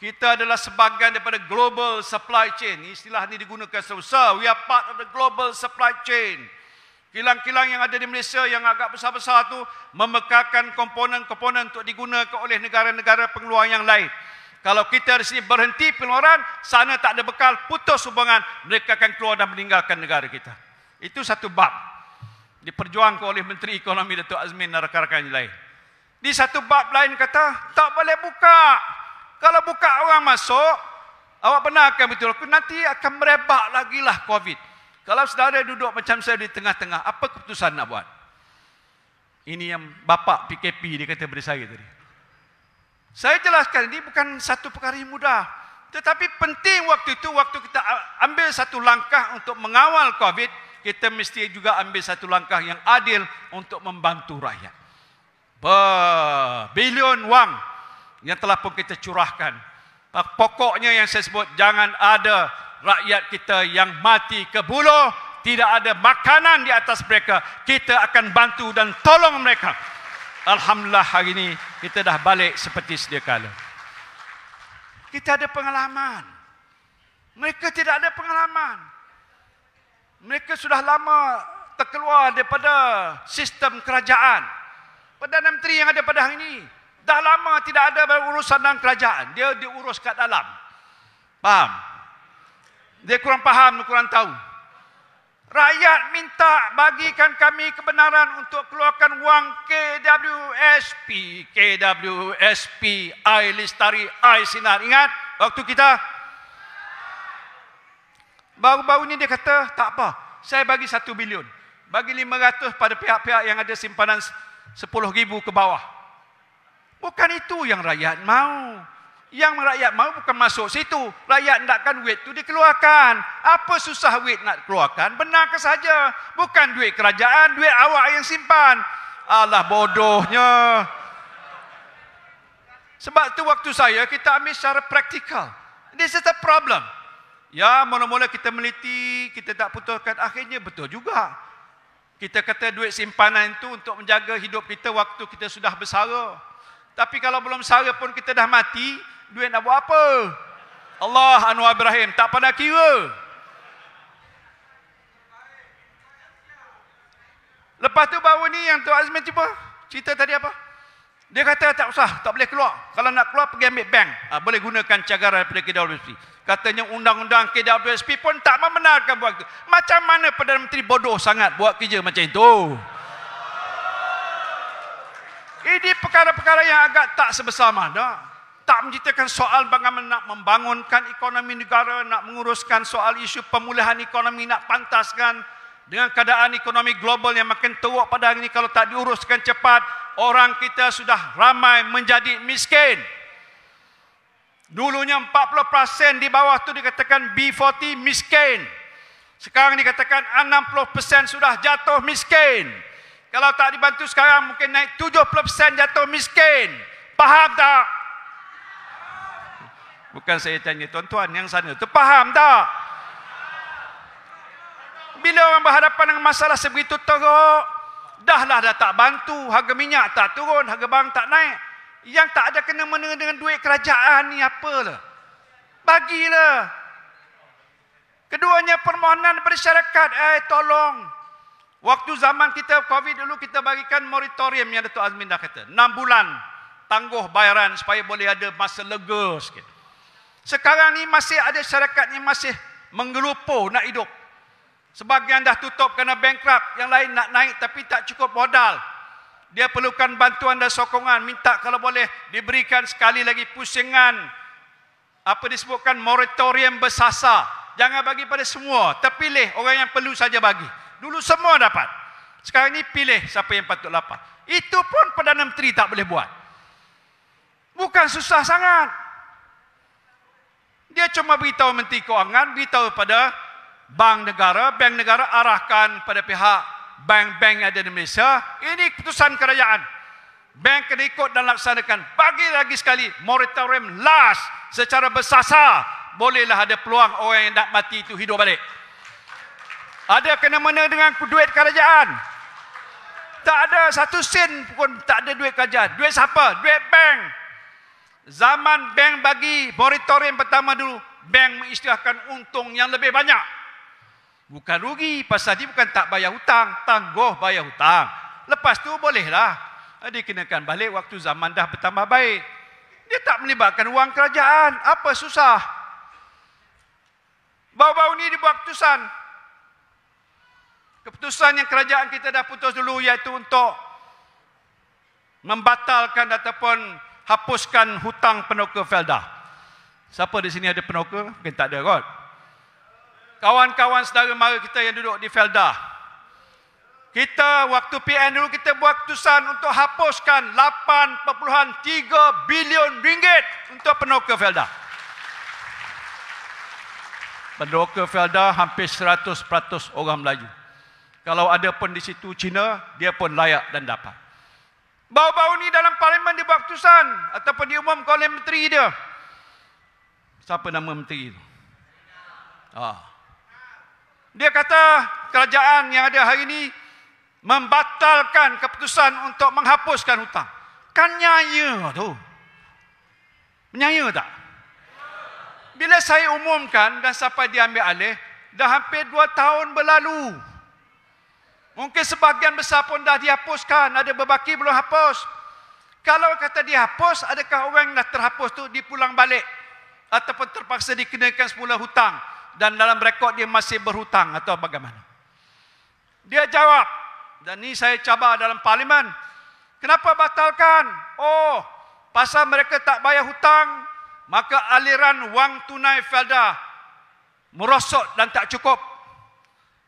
Kita adalah sebahagian daripada global supply chain. Istilah ini digunakan susah. We are part of the global supply chain. Kilang-kilang yang ada di Malaysia yang agak besar-besar tu memekarkan komponen-komponen untuk digunakan oleh negara-negara pengeluar yang lain. Kalau kita di sini berhenti pengeluaran, sana tak ada bekal, putus hubungan, mereka akan keluar dan meninggalkan negara kita. Itu satu bab. Diperjuangkan oleh Menteri Ekonomi Datuk Azmin dan rakan-rakan yang lain. Di satu bab lain kata, tak boleh buka. Kalau buka orang masuk, awak benarkan betul, nanti akan merebak lagi lah COVID. Kalau saudara duduk macam saya di tengah-tengah, apa keputusan nak buat? Ini yang bapa PKP dia kata pada saya tadi. Saya jelaskan, ini bukan satu perkara yang mudah. Tetapi penting waktu itu, waktu kita ambil satu langkah untuk mengawal COVID, kita mesti juga ambil satu langkah yang adil untuk membantu rakyat. Berbilion wang yang telah pun kita curahkan. Pokoknya yang saya sebut, jangan ada rakyat kita yang mati ke buluh, tidak ada makanan di atas mereka. Kita akan bantu dan tolong mereka. Alhamdulillah hari ini kita dah balik seperti sedia kala. Kita ada pengalaman. Mereka tidak ada pengalaman. Mereka sudah lama terkeluar daripada sistem kerajaan. Perdana Menteri yang ada pada hari ini dah lama tidak ada berurusan dengan kerajaan. Dia diurus kat dalam. Faham? Dia kurang faham, kurang tahu. Rakyat minta bagikan kami kebenaran untuk keluarkan wang KWSP, Air Lestari, Air Sinar. Ingat waktu kita? Baru-baru ni dia kata, tak apa, saya bagi 1 bilion. Bagi 500 pada pihak-pihak yang ada simpanan 10,000 ke bawah. Bukan itu yang rakyat mau. Yang rakyat mahu bukan masuk situ. Rakyat nakkan duit itu dikeluarkan. Apa susah duit nak keluarkan? Benarkan saja. Bukan duit kerajaan, duit awak yang simpan. Alah bodohnya. Sebab tu waktu saya, kita ambil secara praktikal. This is a problem. Ya, mula-mula kita meliti, kita tak putuskan. Akhirnya betul juga. Kita kata duit simpanan itu untuk menjaga hidup kita waktu kita sudah bersara. Tapi kalau belum bersara pun kita dah mati, duit nak buat apa? Allah Anwar Ibrahim tak pandai kira. Lepas tu baru ni yang Tuan Azmin cuba cerita tadi apa? Dia kata tak usah, tak boleh keluar. Kalau nak keluar pergi ambil bank. Boleh gunakan cagaran daripada KWSP. Katanya undang-undang KWSP pun tak membenarkan buat itu. Macam mana Perdana Menteri bodoh sangat buat kerja macam itu? Ini perkara-perkara yang agak tak sebesar mana. Tak menceritakan soal bagaimana nak membangunkan ekonomi negara, nak menguruskan soal isu pemulihan ekonomi, nak pantaskan dengan keadaan ekonomi global yang makin teruk pada hari ini. Kalau tak diuruskan cepat, orang kita sudah ramai menjadi miskin. Dulunya 40% di bawah tu dikatakan B40 miskin. Sekarang dikatakan 60% sudah jatuh miskin. Kalau tak dibantu sekarang mungkin naik 70% jatuh miskin. Faham tak? Bukan saya tanya tuan-tuan yang sana. Tu faham tak? Bila orang berhadapan dengan masalah sebegitu teruk, dah tak bantu, harga minyak tak turun, harga barang tak naik. Yang tak ada kena-mena dengan duit kerajaan ni apalah? Bagilah. Keduanya permohonan daripada syarikat, tolong. Waktu zaman kita COVID dulu, kita bagikan moratorium yang Datuk Azmin dah kata. 6 bulan tangguh bayaran supaya boleh ada masa lega sikit. Sekarang ni masih ada syarikat yang masih menggelupuh nak hidup. Sebahagian dah tutup kerana bankrupt, yang lain nak naik tapi tak cukup modal. Dia perlukan bantuan dan sokongan, minta kalau boleh diberikan sekali lagi pusingan. Apa disebutkan moratorium bersasar. Jangan bagi pada semua, terpilih orang yang perlu saja bagi. Dulu semua dapat. Sekarang ni pilih siapa yang patut dapat. Itu pun Perdana Menteri tak boleh buat. Bukan susah sangat. Dia cuma beritahu Menteri Kewangan, beritahu pada bank negara arahkan pada pihak bank-bank yang ada di Malaysia. Ini keputusan kerajaan. Bank kena ikut dan laksanakan. Bagi lagi sekali, moratorium last secara bersasar. Bolehlah ada peluang orang yang nak mati itu hidup balik. Ada kena-mena dengan duit kerajaan? Tak ada satu sen pun, tak ada duit kerajaan. Duit siapa? Duit bank. Zaman bank bagi moratorium pertama dulu, bank mengisytiharkan untung yang lebih banyak. Bukan rugi, pasal dia bukan tak bayar hutang, tangguh bayar hutang. Lepas tu bolehlah dikenakan balik waktu zaman dah bertambah baik. Dia tak melibatkan wang kerajaan. Apa susah? Baru-baru ni dibuat keputusan. Keputusan yang kerajaan kita dah putus dulu, iaitu untuk membatalkan ataupun hapuskan hutang penoka Felda. Siapa di sini ada penoka? Mungkin tak ada kot. Kawan-kawan saudara mara kita yang duduk di Felda. Kita waktu PN dulu kita buat keputusan untuk hapuskan 8.3 bilion ringgit untuk penoka Felda. Penoka Felda hampir 100% orang Melayu. Kalau ada pun di situ Cina, dia pun layak dan dapat. Baru-baru ni dalam parlimen dia buat keputusan ataupun diumumkan oleh menteri dia. Siapa nama menteri itu? Dia kata kerajaan yang ada hari ini membatalkan keputusan untuk menghapuskan hutang. Kan nyaya tu. Menyaya tak? Bila saya umumkan dan sampai diambil alih, dah hampir 2 tahun berlalu. Mungkin sebahagian besar pun dah dihapuskan, ada berbaki belum hapus. Kalau kata dihapus, adakah orang yang dah terhapus tu dipulang balik ataupun terpaksa dikenakan semula hutang dan dalam rekod dia masih berhutang atau bagaimana? Dia jawab, dan ni saya cabar dalam parlimen, kenapa batalkan? Oh, pasal mereka tak bayar hutang, maka aliran wang tunai Felda merosot dan tak cukup.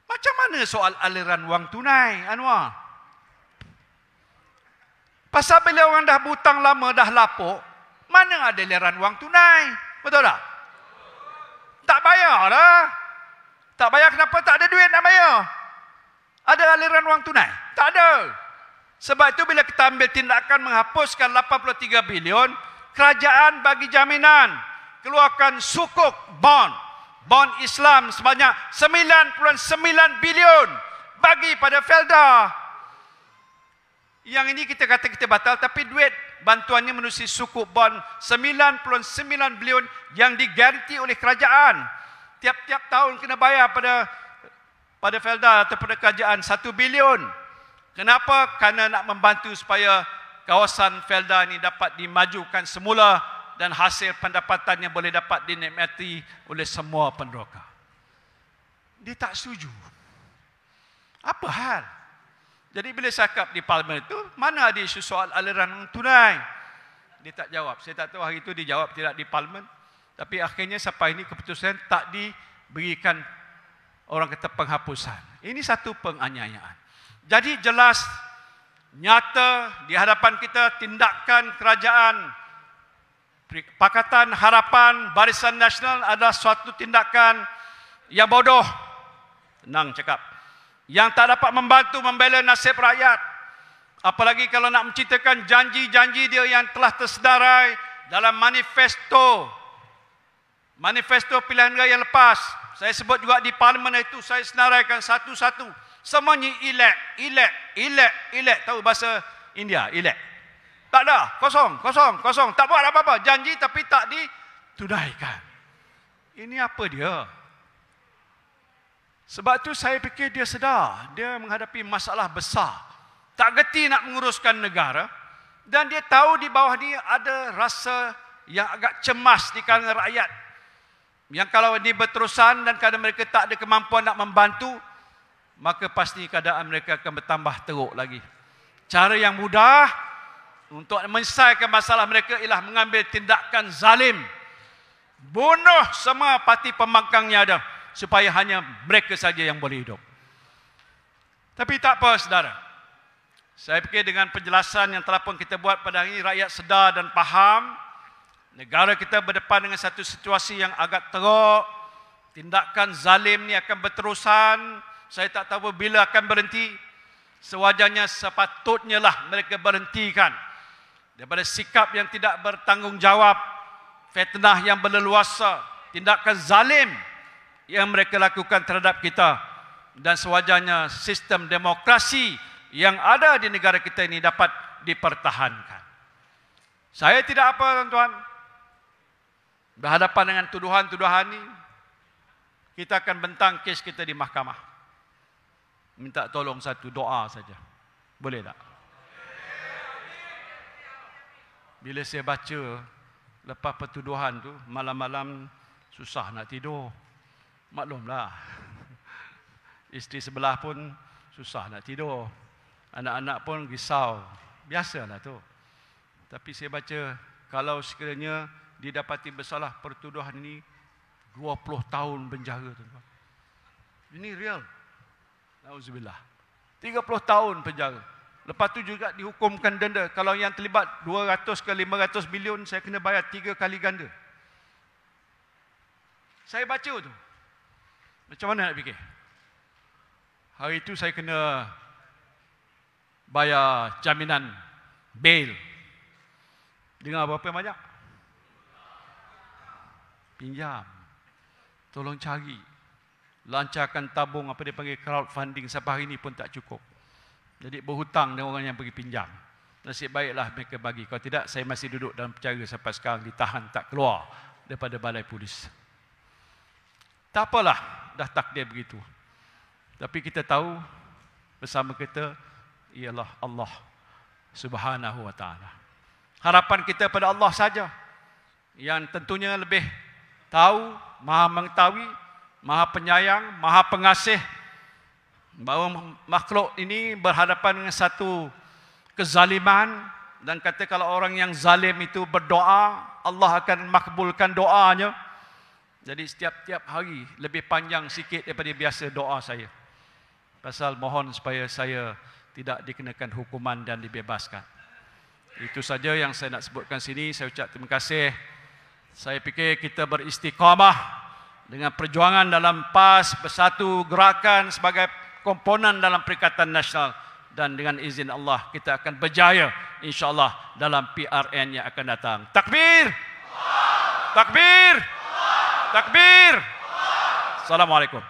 Macam mana soal aliran wang tunai, Anwar? Pasal bila orang dah berhutang lama, dah lapuk, mana ada aliran wang tunai? Betul tak? Tak bayar lah. Tak bayar kenapa? Tak ada duit nak bayar. Ada aliran wang tunai? Tak ada. Sebab itu bila kita ambil tindakan menghapuskan 83 bilion, kerajaan bagi jaminan, keluarkan sukuk bond Islam sebanyak 9.9 bilion bagi pada Felda. Yang ini kita kata kita batal, tapi duit bantuannya menerusi sukuk bond 9.9 bilion yang digaranti oleh kerajaan. Tiap-tiap tahun kena bayar pada Felda atau pada kerajaan 1 bilion. Kenapa? Kerana nak membantu supaya kawasan Felda ini dapat dimajukan semula dan hasil pendapatannya boleh dapat dinikmati oleh semua peneroka. Dia tak setuju. Apa hal? Jadi bila cakap di parlimen itu, mana ada isu soal aliran tunai? Dia tak jawab. Saya tak tahu hari itu dia jawab tidak di parlimen. Tapi akhirnya sampai ini keputusan tak diberikan orang kata penghapusan. Ini satu penganiayaan. Jadi jelas, nyata di hadapan kita tindakan kerajaan Pakatan Harapan Barisan Nasional adalah suatu tindakan yang bodoh. Senang cakap. Yang tak dapat membantu membela nasib rakyat. Apalagi kalau nak menceritakan janji-janji dia yang telah tersedarai dalam manifesto pilihan raya yang lepas. Saya sebut juga di parlimen itu, saya senaraikan satu-satu. Semuanya elek. Tahu bahasa India, elek. Tak ada, kosong. Tak buat apa-apa. Janji tapi tak ditunaikan. Ini apa dia? Sebab tu saya fikir dia sedar. Dia menghadapi masalah besar. Tak gerti nak menguruskan negara. Dan dia tahu di bawah dia ada rasa yang agak cemas di kalangan rakyat. Yang kalau ini berterusan dan kadang mereka tak ada kemampuan nak membantu, maka pasti keadaan mereka akan bertambah teruk lagi. Cara yang mudah untuk menyelesaikan masalah mereka ialah mengambil tindakan zalim. Bunuh semua parti pembangkangnya ada, supaya hanya mereka saja yang boleh hidup. Tapi tak apa, saudara. Saya fikir dengan penjelasan yang telah pun kita buat pada hari ini, rakyat sedar dan faham Negara kita berdepan dengan satu situasi yang agak teruk. Tindakan zalim ni akan berterusan. Saya tak tahu bila akan berhenti. Sewajarnya sepatutnya lah mereka berhentikan daripada sikap yang tidak bertanggungjawab, fitnah yang berleluasa, tindakan zalim yang mereka lakukan terhadap kita. Dan sewajarnya sistem demokrasi yang ada di negara kita ini dapat dipertahankan. Saya tidak apa, tuan-tuan, berhadapan dengan tuduhan-tuduhan ini, kita akan bentang kes kita di mahkamah. Minta tolong satu doa saja. Boleh tak? Bila saya baca lepas pertuduhan tu, malam-malam susah nak tidur. Maklumlah. Isteri sebelah pun susah nak tidur. Anak-anak pun risau. Biasalah tu. Tapi saya baca, kalau sekiranya didapati bersalah pertuduhan ini, 20 tahun penjara, tuan-tuan. Ini real. Nauzubillah. 30 tahun penjara. Lepas tu juga dihukumkan denda. Kalau yang terlibat 200 ke 500 bilion, saya kena bayar 3 kali ganda. Saya baca tu. Macam mana nak fikir? Hari itu saya kena bayar jaminan bail. Dengan berapa banyak? Pinjam. Tolong cari. Lancarkan tabung, apa dia panggil, crowdfunding, sampai hari ini pun tak cukup. Jadi berhutang dengan orang yang pergi pinjam. Nasib baiklah mereka bagi. Kalau tidak, saya masih duduk dalam penjara sampai sekarang, ditahan tak keluar daripada balai polis. Tak apalah, dah takdir begitu. Tapi kita tahu bersama kita ialah Allah Subhanahu wa taala. Harapan kita pada Allah saja yang tentunya lebih tahu, Maha mengetahui, Maha penyayang, Maha pengasih, bahawa makhluk ini berhadapan dengan satu kezaliman, dan kata kalau orang yang zalim itu berdoa, Allah akan makbulkan doanya. Jadi setiap hari lebih panjang sikit daripada biasa doa saya. Pasal mohon supaya saya tidak dikenakan hukuman dan dibebaskan. Itu saja yang saya nak sebutkan sini. Saya ucap terima kasih. Saya fikir kita beristiqamah dengan perjuangan dalam PAS, bersatu gerakan sebagai komponen dalam Perikatan Nasional, dan dengan izin Allah kita akan berjaya insya-Allah dalam PRN yang akan datang. Takbir! Takbir! Takbir! Assalamualaikum.